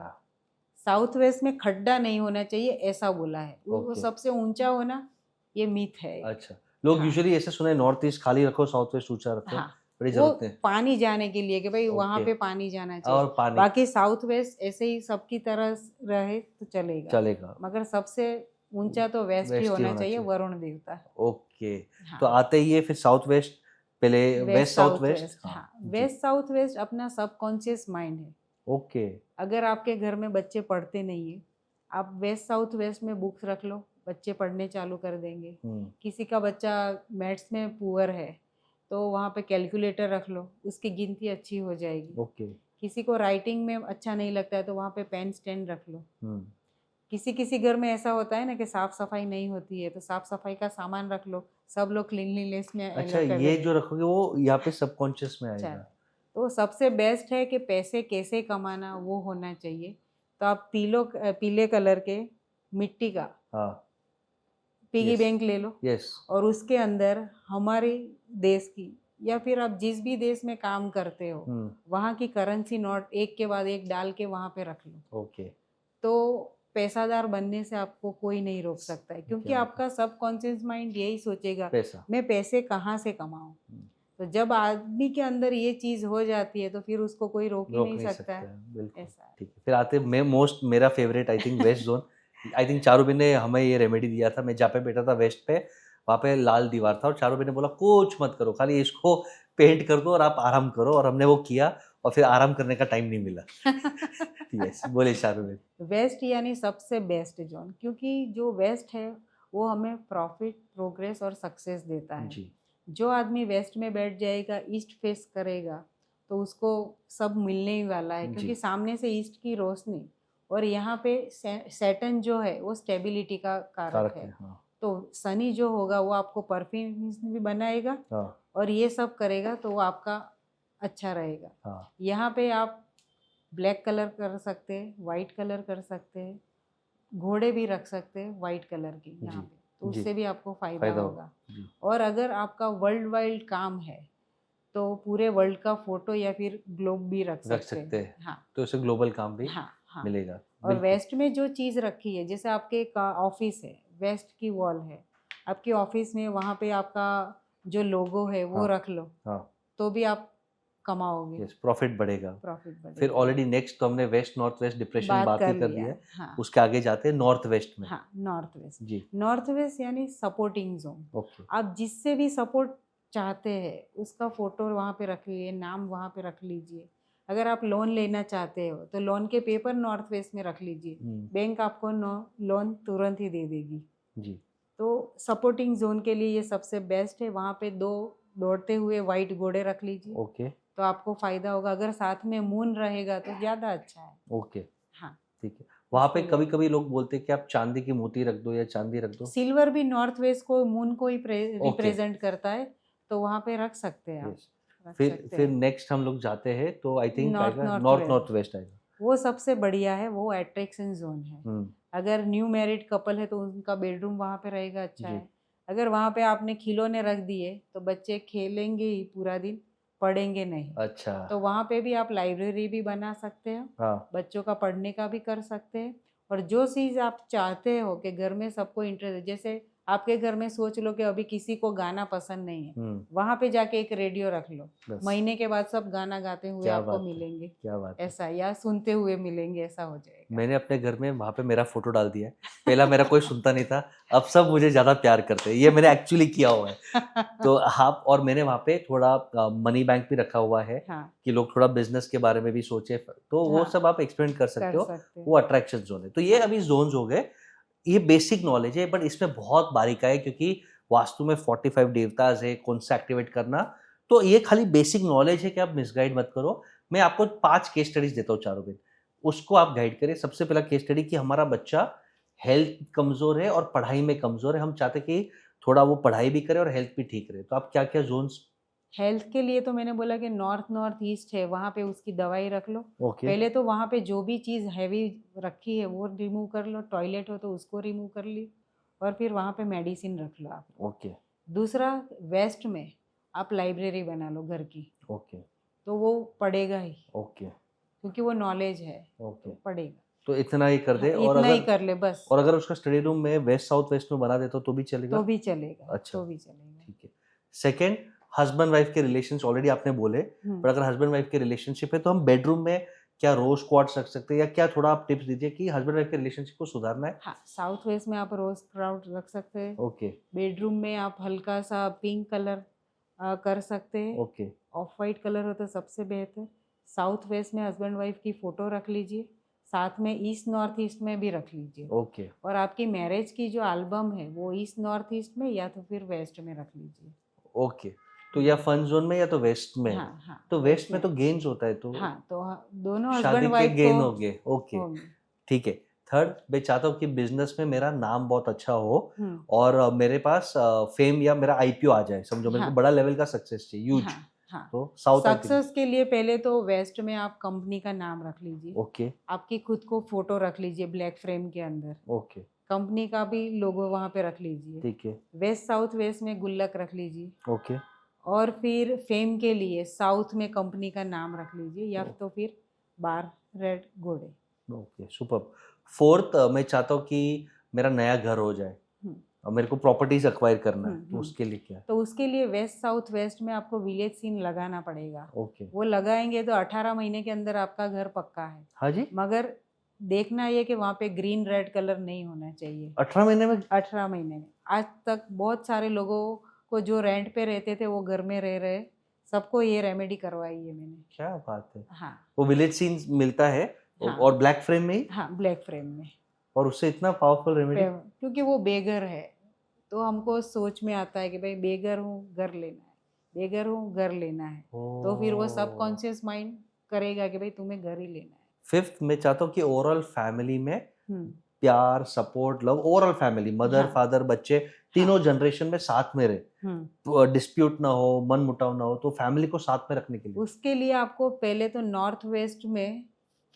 साउथ वेस्ट में खड्डा नहीं होना चाहिए ऐसा बोला है। वो
ओके।
सबसे ऊंचा होना ये मिथ है।
अच्छा, लोग
हाँ
यूजुअली ऐसे सुने नॉर्थ ईस्ट खाली रखो, साउथ वेस्ट ऊंचा रखो।
हाँ,
बड़ी
वो
जरूरत है।
पानी जाने के लिए कि भाई वहाँ
ओके।
पे पानी जाना चाहिए।
और पानी
बाकी साउथ वेस्ट ऐसे ही सबकी तरह रहे तो चलेगा,
चलेगा।
मगर सबसे ऊंचा तो वेस्ट ही
वेस्ट ही
होना
होना
चाहिए,
चाहिए।
वरुण देवता।
ओके।
हाँ,
तो आते ही है फिर साउथ वेस्ट, पहले वेस्ट साउथ वेस्ट।
हाँ,
हाँ जी।
वेस्ट साउथ वेस्ट अपना सबकॉन्शियस माइंड है।
ओके।
अगर आपके घर में बच्चे पढ़ते नहीं है, आप वेस्ट साउथ वेस्ट में बुक्स रख लो, बच्चे पढ़ने चालू कर देंगे। किसी का बच्चा मैथ्स में पुअर है तो वहाँ पे कैलकुलेटर रख लो, उसकी गिनती अच्छी हो जाएगी।
ओके।
किसी को राइटिंग में अच्छा नहीं लगता है तो वहाँ पे पेन स्टैंड रख लो। किसी किसी घर में ऐसा होता है ना कि साफ सफाई नहीं होती है तो साफ सफाई का सामान रख लो, सब लोग क्लीनलीनेस में
अच्छा,
अलग कर
ये
देंगे।
जो रखोगे वो यहाँ पे सबकॉन्शियस में
चल,
आएगा।
तो सबसे बेस्ट है कि पैसे कैसे कमाना वो होना चाहिए। तो आप पीले कलर के मिट्टी का
हाँ।
Piggy
Yes.
बैंक ले लो,
यस।
और उसके अंदर हमारे देश की या फिर आप जिस भी देश में काम करते हो वहाँ की करेंसी नोट एक के बाद एक डाल के वहाँ पे रख लो।
ओके।
तो पैसादार बनने से आपको कोई नहीं रोक सकता है, क्योंकि
क्या
आपका सबकॉन्शियस माइंड यही सोचेगा
पैसा।
मैं पैसे कहाँ से कमाऊं। तो जब आदमी के अंदर ये चीज़ हो जाती है तो फिर उसको कोई रोक ही नहीं सकता है।
बिल्कुल।
ऐसा है।
ठीक है, फिर आते मैं मेरा favourite I think west zone. I think Charuben ने हमें ये रेमेडी दिया था। मैं जहाँ पे बैठा था वेस्ट पे, वहाँ पे लाल दीवार था और चारूबेन ने बोला कुछ मत करो, खाली इसको पेंट कर दो और आप आराम करो, और हमने वो किया और फिर आराम करने का टाइम नहीं मिला। यस, बोले चारूबेन।
वेस्ट यानी सबसे बेस्ट जोन, क्योंकि जो वेस्ट है वो हमें प्रॉफिट, प्रोग्रेस और सक्सेस देता है
जी।
जो आदमी वेस्ट में बैठ जाएगा, ईस्ट फेस करेगा, तो उसको सब मिलने ही वाला है, क्योंकि सामने से ईस्ट की रोशनी, और यहाँ पे सैटर्न जो है वो स्टेबिलिटी का कारक है।
हाँ।
तो शनि जो होगा वो आपको परफेक्ट भी बनाएगा।
हाँ।
और ये सब करेगा तो वो आपका अच्छा रहेगा।
हाँ।
यहाँ पे आप ब्लैक कलर कर सकते हैं, वाइट कलर कर सकते हैं, घोड़े भी रख सकते हैं वाइट कलर के यहाँ पे, तो उससे भी आपको फायदा होगा। और अगर आपका वर्ल्ड वाइड काम है तो पूरे वर्ल्ड का फोटो या फिर ग्लोब भी रख सकते हैं। हाँ,
तो इससे ग्लोबल काम भी
हाँ हाँ
मिलेगा।
और वेस्ट में जो चीज़ रखी है, जैसे आपके ऑफिस है, वेस्ट की वॉल है आपके ऑफिस में, वहाँ पे आपका जो लोगो है वो रख लो। हाँ, तो भी आप कमाओगे।
प्रॉफिट बढ़ेगा। फिर
बढ़ेगा।
ऑलरेडी नेक्स्ट तो हमने वेस्ट नॉर्थ वेस्ट डिप्रेशन बात ही कर लिया है।
हाँ,
उसके आगे जाते हैं नॉर्थ वेस्ट में।
हाँ, नॉर्थ वेस्ट
जी।
नॉर्थ वेस्ट यानी सपोर्टिंग जोन।
ओके।
आप जिससे भी सपोर्ट चाहते हैं उसका फोटो वहाँ पे रख लीजिए, नाम वहाँ पे रख लीजिए। अगर आप लोन लेना चाहते हो तो लोन के पेपर नॉर्थ वेस्ट में रख लीजिए, बैंक आपको लोन तुरंत ही दे देगी। जी। तो सपोर्टिंग जोन के लिए ये सबसे बेस्ट है। वहाँ पे 2 दौड़ते हुए वाइट घोड़े रख लीजिए। ओके। तो आपको फायदा होगा। अगर साथ में मून रहेगा तो ज़्यादा अच्छा है। ओके। हाँ, ठीक है। वहाँ पे कभी कभी लोग बोलते हैं कि आप चांदी की मोती रख दो या चांदी रख दो। सिल्वर भी नॉर्थ वेस्ट को, मून को ही रिप्रेजेंट करता है, तो वहाँ पे रख सकते हैं आप। फिर नेक्स्ट हम लोग जाते हैं तो आई थिंक नॉर्थ वेस्ट आएगा। वो सबसे बढ़िया है, वो अट्रैक्शन जोन है। अगर न्यू मैरिड कपल है तो उनका बेडरूम वहाँ पे रहेगा, अच्छा है। अगर वहाँ पे आपने खिलौने रख दिए तो बच्चे खेलेंगे ही पूरा दिन, पढ़ेंगे नहीं।
अच्छा।
तो वहाँ पे भी आप लाइब्रेरी भी बना सकते हो,
हाँ।
बच्चों का पढ़ने का भी कर सकते हैं। और जो चीज़ आप चाहते हो कि घर में सबको इंटरेस्ट है, जैसे आपके घर में सोच लो कि अभी किसी को गाना पसंद नहीं है, वहाँ पे जाके एक रेडियो रख लो,
बस।
महीने के बाद सब गाना गाते हुए
क्या
आपको
बात है,
मिलेंगे,
क्या बात है।
ऐसा, या सुनते हुए मिलेंगे, ऐसा हो जाएगा।
मैंने अपने घर में वहाँ पे मेरा फोटो डाल दिया है। पहला मेरा कोई सुनता नहीं था, अब सब मुझे ज़्यादा प्यार करते हैं। ये मैंने एक्चुअली किया हुआ है। तो आप, और मैंने वहाँ पे थोड़ा मनी बैंक भी रखा हुआ है
हाँ,
कि लोग थोड़ा बिजनेस के बारे में भी सोचे, तो वो
हाँ,
सब आप एक्सपेरिमेंट कर सकते
कर
हो।
सकते
वो
हैं।
अट्रैक्शन जोन है। तो ये
हाँ,
अभी जोन्स हो गए। ये बेसिक नॉलेज है, बट इसमें बहुत बारीकाई है, क्योंकि वास्तु में 45 देवताज है, कौन सा एक्टिवेट करना। तो ये खाली बेसिक नॉलेज है कि आप मिसगाइड मत करो। मैं आपको 5 केस स्टडीज देता हूँ चारों दिन, उसको आप गाइड करें। सबसे पहला केस स्टडी कि हमारा बच्चा हेल्थ कमज़ोर है और पढ़ाई में कमज़ोर है, हम चाहते कि थोड़ा वो पढ़ाई भी करे और हेल्थ भी ठीक रहे। तो आप क्या क्या जोन्स?
हेल्थ के लिए तो मैंने बोला कि नॉर्थ ईस्ट है, वहाँ पे उसकी दवाई रख लो।
ओके।
पहले तो वहाँ पे जो भी चीज़ हैवी रखी है वो रिमूव कर लो, टॉयलेट हो तो उसको रिमूव कर ली, और फिर वहाँ पे मेडिसिन रख लो आप।
ओके।
दूसरा, वेस्ट में आप लाइब्रेरी बना लो घर की,
ओके।
तो वो पढ़ेगा ही,
ओके।
क्योंकि वो नॉलेज है,
ओके।
तो पढ़ेगा।
तो इतना ही कर
हाँ,
दे।
इतना ही कर ले बस,
और अगर उसका स्टडी रूम में वेस्ट साउथ वेस्ट में बना दे तो भी चलेगा?
तो भी चलेगा,
अच्छा,
तो भी चलेगा।
ठीक है। सेकंड, हस्बैंड वाइफ के रिलेशंस ऑलरेडी आपने बोले,
हम्म।
पर अगर हस्बैंड वाइफ के रिलेशनशिप है तो हम बेडरूम में क्या रोज क्वार्ट्स रख सकते हैं, या क्या थोड़ा आप टिप्स दीजिए कि हस्बैंड वाइफ के रिलेशनशिप को सुधारना है?
हाँ, साउथ वेस्ट में आप रोज क्राउड रख सकते हैं।
ओके।
बेडरूम में आप हल्का सा पिंक कलर कर सकते हैं।
ओके।
ऑफ वाइट कलर हो तो सबसे बेहतर। साउथ वेस्ट में हस्बैंड वाइफ की फ़ोटो रख लीजिए, साथ में ईस्ट नॉर्थ ईस्ट में भी रख लीजिए।
ओके।
और आपकी मैरिज की जो एल्बम है वो ईस्ट नॉर्थ ईस्ट में या तो फिर वेस्ट में रख लीजिए।
ओके। तो या फन जोन में या तो वेस्ट में।
हाँ, हाँ,
तो वेस्ट में तो गेम्स होता है, तो
हाँ, तो दोनों
शादी
हस्बैंड
के
वाइफ को
गेन हो गए। ओके,
होंगे।
ठीक है। थर्ड, मैं चाहता हूँ कि बिजनेस में मेरा नाम बहुत अच्छा हो,
हम्म।
और मेरे पास फेम या मेरा आईपीओ आ जाए, समझो मेरे को
हाँ,
बड़ा लेवल का सक्सेस चाहिए, ह्यूज।
हाँ, हाँ।
तो साउथ आई थिंक।
सक्सेस के लिए पहले तो वेस्ट में आप कंपनी का नाम रख लीजिए,
ओके।
आपकी खुद को फोटो रख लीजिए ब्लैक फ्रेम के अंदर,
ओके।
कंपनी का भी लोगो वहाँ पे रख लीजिए।
ठीक है।
वेस्ट साउथ वेस्ट में गुल्लक रख लीजिए।
ओके।
और फिर फेम के लिए साउथ में कंपनी का नाम रख लीजिए, या तो फिर बार रेड घोड़े।
Okay, super. फोर्थ, मैं चाहता हूँ कि मेरा नया घर हो जाए
हम्म,
और मेरे को प्रॉपर्टीज एक्वायर करना है, तो
हम्म।
उसके लिए क्या?
तो उसके लिए वेस्ट साउथ वेस्ट में आपको विलेज सीन लगाना पड़ेगा।
ओके।
वो लगाएंगे तो 18 महीने के अंदर आपका घर पक्का है।
हाँ जी।
मगर देखना ये कि वहाँ पे ग्रीन रेड कलर नहीं होना चाहिए
18 महीने में?
18 महीने में। आज तक बहुत सारे लोगों को जो रेंट पे रहते थे वो घर में रह रहे, सबको ये रेमेडी करवाई है मैंने।
क्या बात है।
हाँ,
वो विलेज सीन मिलता है,
हाँ,
और ब्लैक फ्रेम में ही,
हाँ, ब्लैक फ्रेम में।
और उससे इतना पावरफुल रेमेडी।
क्योंकि वो बेगर है, तो हमको सोच में आता है कि भाई बेगर हूँ घर लेना है, बेगर हूँ घर लेना है, तो फिर वो सबकॉन्शियस माइंड करेगा कि भाई तुम्हें घर ही लेना है।
फिफ्थ, मैं चाहता हूँ कि ओवरऑल फैमिली में
हम्म,
प्यार, support, love, overall family, mother
हाँ,
फादर बच्चे तीनों जनरेशन में साथ में रहे,
हम्म।
डिस्प्यूट ना हो, मन मुटाव ना हो, तो फैमिली को साथ में रखने के लिए।
उसके लिए आपको पहले तो नॉर्थ वेस्ट में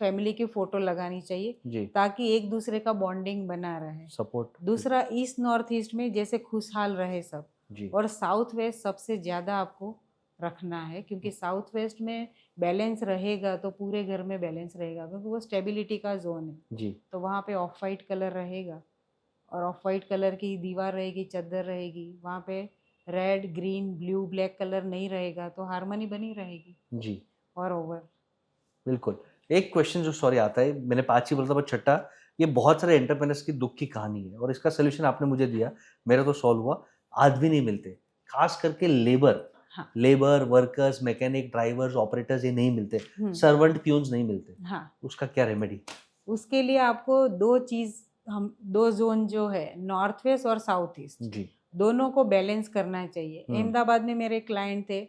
फैमिली की फोटो लगानी चाहिए,
जी।
ताकि एक दूसरे का बॉन्डिंग बना रहे।
सपोर्ट।
दूसरा, ईस्ट नॉर्थ ईस्ट में जैसे खुशहाल रहे सब।
जी।
और साउथ वेस्ट सबसे ज़्यादा आपको रखना है, क्योंकि साउथ वेस्ट में बैलेंस रहेगा तो पूरे घर में बैलेंस रहेगा, क्योंकि वो स्टेबिलिटी का जोन है।
जी।
तो वहाँ पे ऑफ वाइट कलर रहेगा, और ऑफ वाइट कलर की दीवार रहेगी, चादर रहेगी। वहाँ पे red green blue black colour नहीं रहेगा, तो हारमोनी बनी रहेगी।
जी,
और ओवर।
बिल्कुल। एक क्वेश्चन जो सॉरी आता है, मैंने 5 ही बोला था, पर छठा, ये बहुत सारे एंटरप्रेन्योर्स की दुख की कहानी है, और इसका सोल्यूशन आपने मुझे दिया, मेरा तो सॉल्व हुआ। आदमी नहीं मिलते, खास करके लेबर।
हाँ,
labour, workers, mechanic, drivers, operators, ये नहीं मिलते। सर्वेंट, प्यून्स नहीं मिलते।
हाँ,
उसका क्या रेमेडी?
उसके लिए आपको हम दो जोन जो है नॉर्थ वेस्ट और साउथ ईस्ट,
जी।
दोनों को बैलेंस करना चाहिए। अहमदाबाद में मेरे क्लाइंट थे,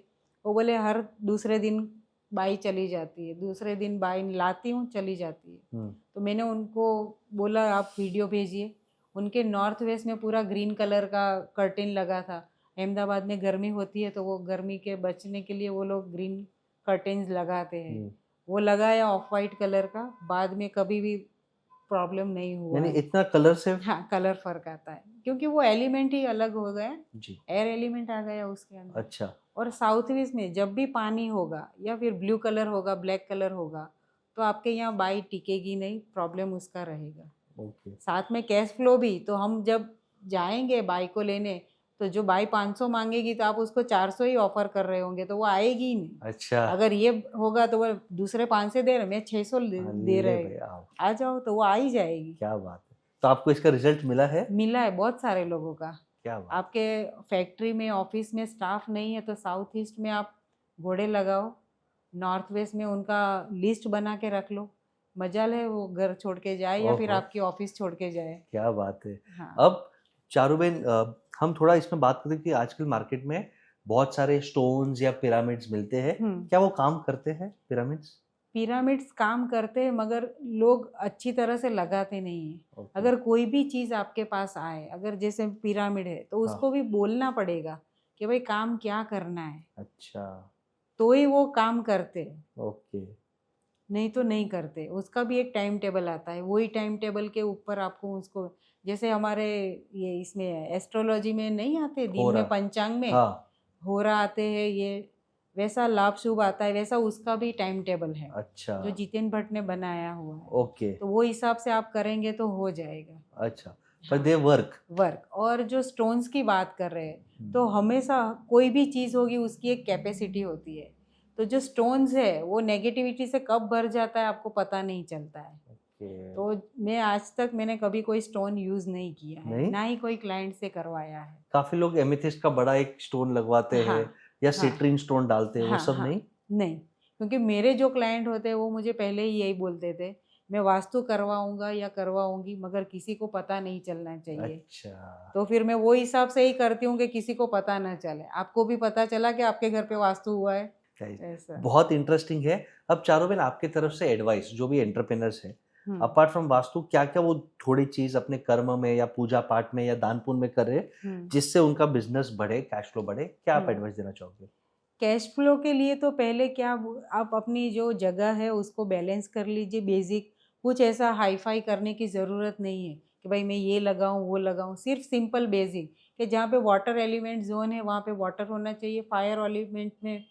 वो बोले हर दूसरे दिन बाई चली जाती है, दूसरे दिन बाई लाती हूँ चली जाती है। तो मैंने उनको बोला आप वीडियो भेजिए। उनके नॉर्थ वेस्ट में पूरा ग्रीन कलर का कर्टेन लगा था। अहमदाबाद में गर्मी होती है तो वो गर्मी के बचने के लिए वो लोग ग्रीन कर्टेन्स लगाते हैं। वो लगाया ऑफ वाइट कलर का, बाद में कभी भी प्रॉब्लम नहीं हुआ
यानी
है।
इतना कलर से?
हाँ, कलर फर्क आता है क्योंकि वो एलिमेंट ही अलग हो गया,
जी।
एयर एलिमेंट आ गया उसके अंदर।
अच्छा।
और साउथ ईस्ट में जब भी पानी होगा या फिर ब्लू कलर होगा, ब्लैक कलर होगा, तो आपके यहाँ बाई टिकेगी नहीं, प्रॉब्लम उसका रहेगा।
ओके।
साथ में कैश फ्लो भी, तो हम जब जाएंगे बाई को लेने, तो जो बाई 500 मांगेगी तो आप उसको 400 ही ऑफर कर रहे होंगे, तो वो आएगी ही नहीं।
अच्छा।
अगर ये होगा तो वो दूसरे 500 दे रहे, मैं 600 दे
ले
रहे,
भाई आओ,
आ जाओ, तो वो आ ही जाएगी।
क्या बात है। तो आपको इसका रिजल्ट मिला है?
मिला है बहुत सारे लोगों का।
क्या बात।
आपके फैक्ट्री में, ऑफिस में स्टाफ नहीं है तो साउथ ईस्ट में आप घोड़े लगाओ, नॉर्थ वेस्ट में उनका लिस्ट बना के रख लो, मजाल है वो घर छोड़ के जाए या फिर
ओहो।
आपकी ऑफिस छोड़ के जाए।
क्या बात है।
हाँ।
अब चारुबेन, हम थोड़ा इसमें बात करते हैं कि आजकल मार्केट में बहुत सारे स्टोन्स या पिरामिड्स मिलते हैं, क्या वो काम करते हैं पिरामिड्स?
पिरामिड्स काम करते हैं मगर लोग अच्छी तरह से लगाते नहीं हैं।
ओके।
अगर कोई भी चीज़ आपके पास आए, अगर जैसे पिरामिड है तो उसको भी बोलना पड़ेगा कि भाई काम क्या करना है,
अच्छा।
तो ही वो काम करते हैं,
ओके।
नहीं तो नहीं करते। उसका भी एक टाइम टेबल आता है, वही टाइम टेबल के ऊपर आपको उसको, जैसे हमारे ये इसमें एस्ट्रोलॉजी में नहीं आते दिन
होरा।
में, पंचांग में
हाँ।
होरा आते हैं, ये वैसा लाभ शुभ आता है, वैसा उसका भी टाइम टेबल है
अच्छा।
जो जितेन भट्ट ने बनाया हुआ है।
ओके।
तो वो हिसाब से आप करेंगे तो हो जाएगा।
अच्छा, पर दे वर्क।
और जो स्टोन्स की बात कर रहे हैं, तो हमेशा कोई भी चीज़ होगी उसकी एक कैपेसिटी होती है। तो जो स्टोन्स है वो नेगेटिविटी से कब भर जाता है आपको पता नहीं चलता है। तो मैं आज तक मैंने कभी कोई स्टोन यूज नहीं किया है,
नहीं?
ना ही कोई क्लाइंट से करवाया है।
काफी लोग एमेथिस्ट का बड़ा एक स्टोन लगवाते हैं या सिट्रीन स्टोन डालते हैं, वो सब नहीं?
नहीं, क्योंकि मेरे जो क्लाइंट होते हैं वो मुझे पहले ही यही बोलते थे, मैं वास्तु करवाऊंगा या करवाऊंगी मगर किसी को पता नहीं चलना चाहिए।
अच्छा।
तो फिर मैं वो हिसाब से ही करती हूँ कि किसी को पता ना चले, आपको भी पता चला कि आपके घर पे वास्तु हुआ है, ऐसा।
बहुत इंटरेस्टिंग है। अब चारुबेन, आपके तरफ से एडवाइस, जो भी एंटरप्रेन्योर्स है, अपार्ट फ्रॉम वास्तु, क्या क्या वो थोड़ी चीज अपने कर्म में या पूजा पाठ में या दान पुण्य में करे जिससे उनका बिजनेस बढ़े, कैश फ्लो बढ़े, क्या आप एडवाइस देना चाहोगे?
कैश फ्लो के लिए तो पहले क्या, आप अपनी जो जगह है उसको बैलेंस कर लीजिए, बेसिक। कुछ ऐसा हाई फाई करने की ज़रूरत नहीं है कि भाई मैं ये लगाऊं वो लगाऊं, सिर्फ सिंपल बेसिक कि जहाँ पे वाटर एलिमेंट जोन है वहाँ पे वाटर होना चाहिए, फायर एलिमेंट में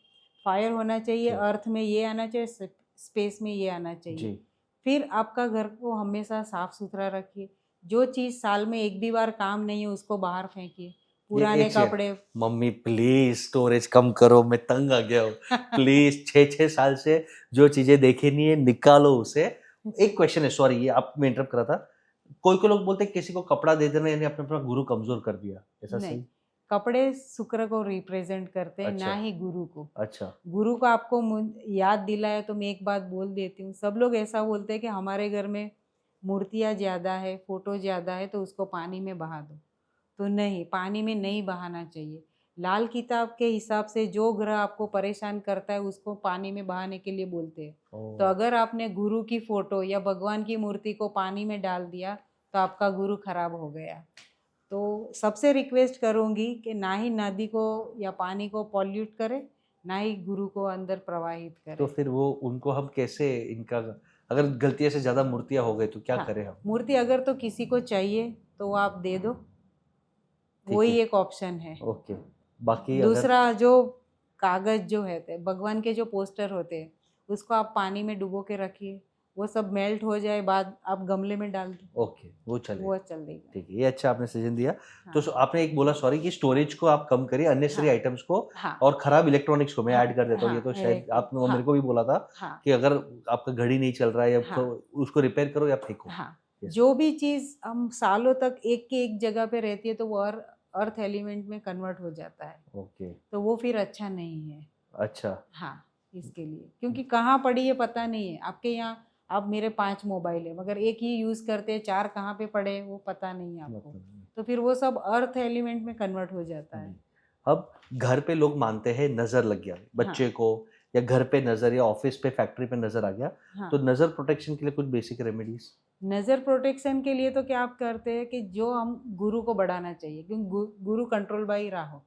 फायर होना चाहिए, अर्थ में ये आना चाहिए, स्पेस में ये आना चाहिए। फिर आपका घर को हमेशा साफ सुथरा रखिए। जो चीज़ साल में एक भी बार काम नहीं है उसको बाहर फेंकिए, पुराने कपड़े।
मम्मी प्लीज स्टोरेज कम करो, मैं तंग आ गया हूँ। प्लीज 6 साल से जो चीजें देखी नहीं है निकालो उसे। एक क्वेश्चन है, सॉरी ये आप मैं इंटरप्ट करा था। कोई लोग बोलते हैं किसी को कपड़ा दे देना यानी अपना गुरु कमजोर कर दिया, ऐसा
नहीं,
सही?
कपड़े शुक्र को रिप्रेजेंट करते हैं,
अच्छा।
ना ही गुरु को।
अच्छा।
गुरु को आपको याद दिलाया तो मैं एक बात बोल देती हूँ। सब लोग ऐसा बोलते हैं कि हमारे घर में मूर्तियाँ ज़्यादा है, फोटो ज़्यादा है, तो उसको पानी में बहा दो। तो नहीं, पानी में नहीं बहाना चाहिए। लाल किताब के हिसाब से जो ग्रह आपको परेशान करता है उसको पानी में बहाने के लिए बोलते हैं। तो अगर आपने गुरु की फोटो या भगवान की मूर्ति को पानी में डाल दिया तो आपका गुरु खराब हो गया। तो सबसे रिक्वेस्ट करूँगी कि ना ही नदी को या पानी को पॉल्यूट करे, ना ही गुरु को अंदर प्रवाहित करे।
तो फिर वो उनको हम कैसे, इनका अगर गलती से ज्यादा मूर्तियां हो गई तो क्या करें हम?
मूर्ति अगर तो किसी को चाहिए तो वो आप दे दो, वही एक ऑप्शन है।
ओके। बाकी
दूसरा, जो कागज जो है भगवान के जो पोस्टर होते हैं उसको आप पानी में डुबो के रखिए, वो सब मेल्ट हो जाए बाद आप गमले में डाल दो।
ओके, वो चल
देगा।
ठीक है, ये अच्छा आपने सजेशन दिया। तो आपने एक बोला सॉरी कि स्टोरेज को आप कम करिए, अननेसेसरी आइटम्स को, और खराब इलेक्ट्रॉनिक्स को मैं ऐड कर देता हूँ। ये तो शायद आपने मेरे को भी बोला था कि अगर आपका घड़ी नहीं चल रहा है या तो उसको रिपेयर करो या फेंको।
जो भी चीज हम सालों तक एक की एक जगह पे रहती है तो वो अर्थ एलिमेंट में कन्वर्ट हो जाता है।
ओके।
तो वो फिर अच्छा नहीं है।
अच्छा।
हाँ, इसके लिए, क्योंकि कहाँ पड़ी है पता नहीं है। आपके यहाँ अब मेरे 5 मोबाइल है मगर एक ही यूज करते हैं, 4 कहाँ पे पड़े वो पता नहीं है आपको। तो फिर वो सब अर्थ एलिमेंट में कन्वर्ट हो जाता है।
अब घर पे लोग मानते हैं नजर लग गया बच्चे को, या घर पे नजर, या ऑफिस पे फैक्ट्री पे नजर आ गया, तो नजर प्रोटेक्शन के लिए कुछ बेसिक रेमेडीज?
नज़र प्रोटेक्शन के लिए तो क्या आप करते हैं कि जो हम गुरु को बढ़ाना चाहिए, क्योंकि गुरु कंट्रोल बाई राहु।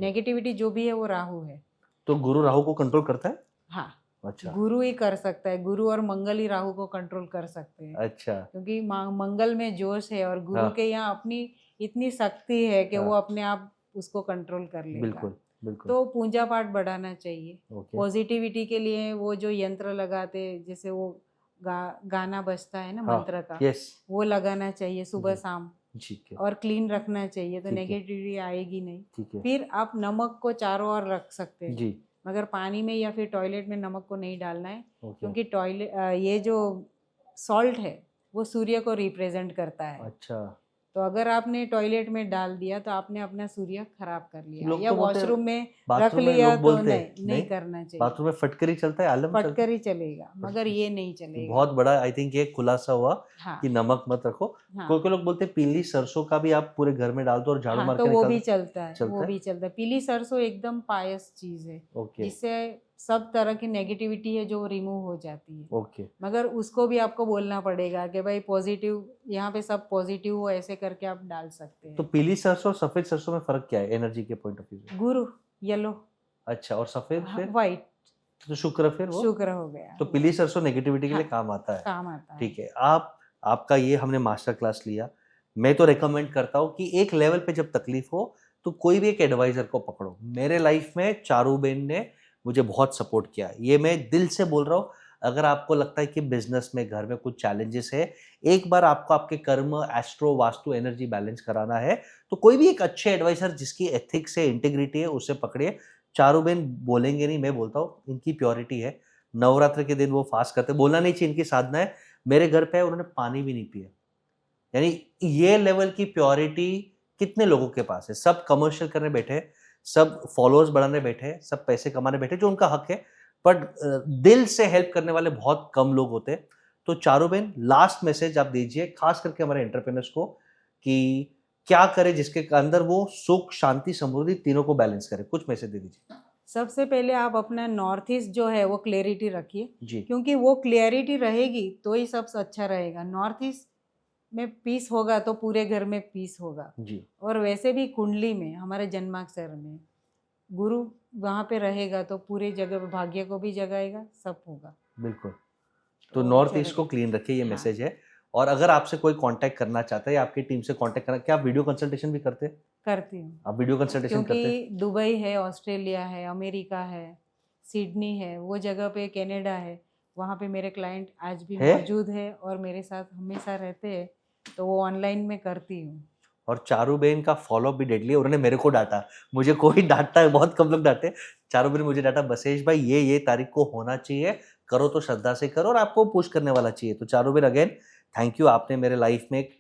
नेगेटिविटी जो भी है वो राहु है।
तो गुरु राहु को कंट्रोल करता है?
हाँ,
अच्छा
गुरु ही कर सकता है, गुरु और मंगल ही राहु को कंट्रोल कर सकते हैं,
अच्छा
क्योंकि मंगल में जोश है और गुरु
हाँ
के यहाँ अपनी इतनी शक्ति है कि
हाँ
वो अपने आप उसको कंट्रोल कर लेगा।
बिल्कुल बिल्कुल
तो पूजा पाठ बढ़ाना चाहिए।
ओके
पॉजिटिविटी के लिए वो जो यंत्र लगाते, जैसे वो गाना बजता है ना
हाँ
मंत्र का,
यस
वो लगाना चाहिए सुबह
जी
शाम,
ठीक है
और क्लीन रखना चाहिए, तो
ठीक है
नेगेटिविटी आएगी नहीं।
ठीक है
फिर आप नमक को चारों ओर रख सकते हैं,
जी
मगर पानी में या फिर टॉयलेट में नमक को नहीं डालना है,
ओके
क्योंकि ये जो सॉल्ट है वो सूर्य को रिप्रेजेंट करता है।
अच्छा
तो अगर आपने टॉयलेट में डाल दिया तो आपने अपना सूर्य खराब कर लिया,
लोग
या
तो बोलते हैं
वॉशरूम में रख
बाथरूम में
लिया
लोग
तो
बोलते
नहीं
हैं
नहीं करना चाहिए।
बाथरूम में फटकरी चलता है आलम चलता
फटकर ही चलेगा,
है
मगर ये नहीं चलेगा।
बहुत बड़ा आई थिंक ये खुलासा हुआ
हाँ
कि नमक मत रखो
हाँ
कोई कोई लोग बोलते हैं पीली सरसों का भी आप पूरे घर में डाल दो और झाड़ू
हाँ,
मार
तो
के
वो
निकाल
भी
दो
चलता है,
चलता
वो
है
भी चलता है। पीली सरसों एकदम पायस चीज है,
ओके
जिससे सब तरह की नेगेटिविटी है जो रिमूव हो जाती है।
ओके
मगर उसको भी आपको बोलना पड़ेगा कि भाई पॉजिटिव, यहाँ पे सब पॉजिटिव हो, ऐसे करके आप डाल सकते
तो
हैं।
पीली सरसों और सफेद सरसों में फर्क क्या है एनर्जी के पॉइंट ऑफ व्यू से
गुरु येलो,
अच्छा और सफेद फिर
व्हाइट
तो शुक्र फिर वो
शुक्र हो गया।
तो पीली सरसों नेगेटिविटी के लिए
हाँ,
काम आता है
काम आता है।
ठीक है आपका ये हमने मास्टर क्लास लिया मैं तो रेकमेंड करता हूँ कि एक लेवल पे जब तकलीफ हो तो कोई भी एक एडवाइजर को पकड़ो मेरे लाइफ में चारूबेन ने मुझे बहुत सपोर्ट किया ये मैं दिल से बोल रहा हूँ अगर आपको लगता है कि बिजनेस में घर में कुछ चैलेंजेस है एक बार आपको आपके कर्म एस्ट्रो वास्तु एनर्जी बैलेंस कराना है तो कोई भी एक अच्छे एडवाइजर जिसकी एथिक्स है इंटीग्रिटी है उससे पकड़िए चारूबेन बोलेंगे नहीं मैं बोलता हूँ इनकी प्योरिटी है नवरात्र के दिन वो फास्ट करते बोलना नहीं चाहिए इनकी साधना है मेरे घर पे उन्होंने पानी भी नहीं पिया यानी ये लेवल की प्योरिटी कितने लोगों के पास है सब कमर्शियल करने बैठे हैं सब फॉलोअर्स बढ़ाने बैठे हैं सब पैसे कमाने बैठे जो उनका हक है बट दिल से हेल्प करने वाले बहुत कम लोग होते हैं तो चारूबेन लास्ट मैसेज आप दीजिए खास करके हमारे एंटरप्रेन्योर्स को कि क्या करे जिसके अंदर वो सुख शांति समृद्धि तीनों को बैलेंस करे कुछ मैसेज दे दीजिए
सबसे पहले आप अपना नॉर्थ ईस्ट जो है वो क्लियरिटी रखिए,
जी
क्योंकि वो क्लियरिटी रहेगी तो ही सब अच्छा रहेगा। नॉर्थ ईस्ट में पीस होगा तो पूरे घर में पीस होगा।
जी
और वैसे भी कुंडली में हमारे जन्माक्षर में गुरु वहाँ पे रहेगा तो पूरे जगह भाग्य को भी जगाएगा, सब होगा।
बिल्कुल तो नॉर्थ ईस्ट को क्लीन रखिए ये
हाँ।
मैसेज है और अगर आपसे कोई कांटेक्ट करना चाहता है या आपकी टीम से कांटेक्ट करना क्या आप वीडियो कंसल्टेशन भी करते हैं
करती हूँ,
आप वीडियो कंसल्टेशन करते हैं
क्योंकि दुबई है, ऑस्ट्रेलिया है, अमेरिका है, सिडनी है, वो जगह पे कनाडा है, वहाँ पे मेरे क्लाइंट आज भी
है?
मौजूद है और मेरे साथ हमेशा रहते हैं, तो वो ऑनलाइन में करती हूँ।
और चारूबेन का फॉलोअप भी डेडली है उन्होंने मेरे को डांटा मुझे कोई डांटता है बहुत कम लोग डांटे चारूबेन मुझे डांटा बसेश भाई ये तारीख को होना चाहिए करो तो श्रद्धा से करो और आपको पुश करने वाला चाहिए तो चारूबेन अगेन थैंक यू आपने मेरे लाइफ में एक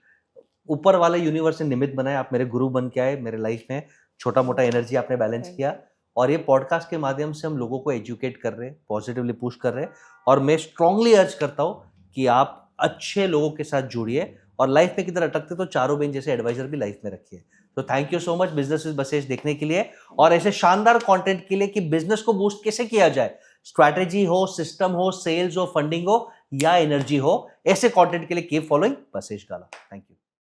ऊपर वाले यूनिवर्स से निमित्त बनाए आप मेरे गुरु बन के आए मेरे लाइफ में छोटा मोटा एनर्जी आपने बैलेंस किया और ये पॉडकास्ट के माध्यम से हम लोगों को एजुकेट कर रहे हैं पॉजिटिवली पुश कर रहे हैं और मैं स्ट्रांगली अर्ज करता हूँ कि आप अच्छे लोगों के साथ जुड़िए और लाइफ में किधर अटकते तो चारूबेन जैसे एडवाइजर भी लाइफ में रखिए तो thank you so much business with बसेश देखने के लिए और ऐसे शानदार कंटेंट के लिए कि बिजनेस को बूस्ट कैसे किया जाए स्ट्रैटेजी हो सिस्टम हो सेल्स हो फंडिंग हो या एनर्जी हो ऐसे कंटेंट के लिए कीप फॉलोइंग बसेश गाला थैंक यू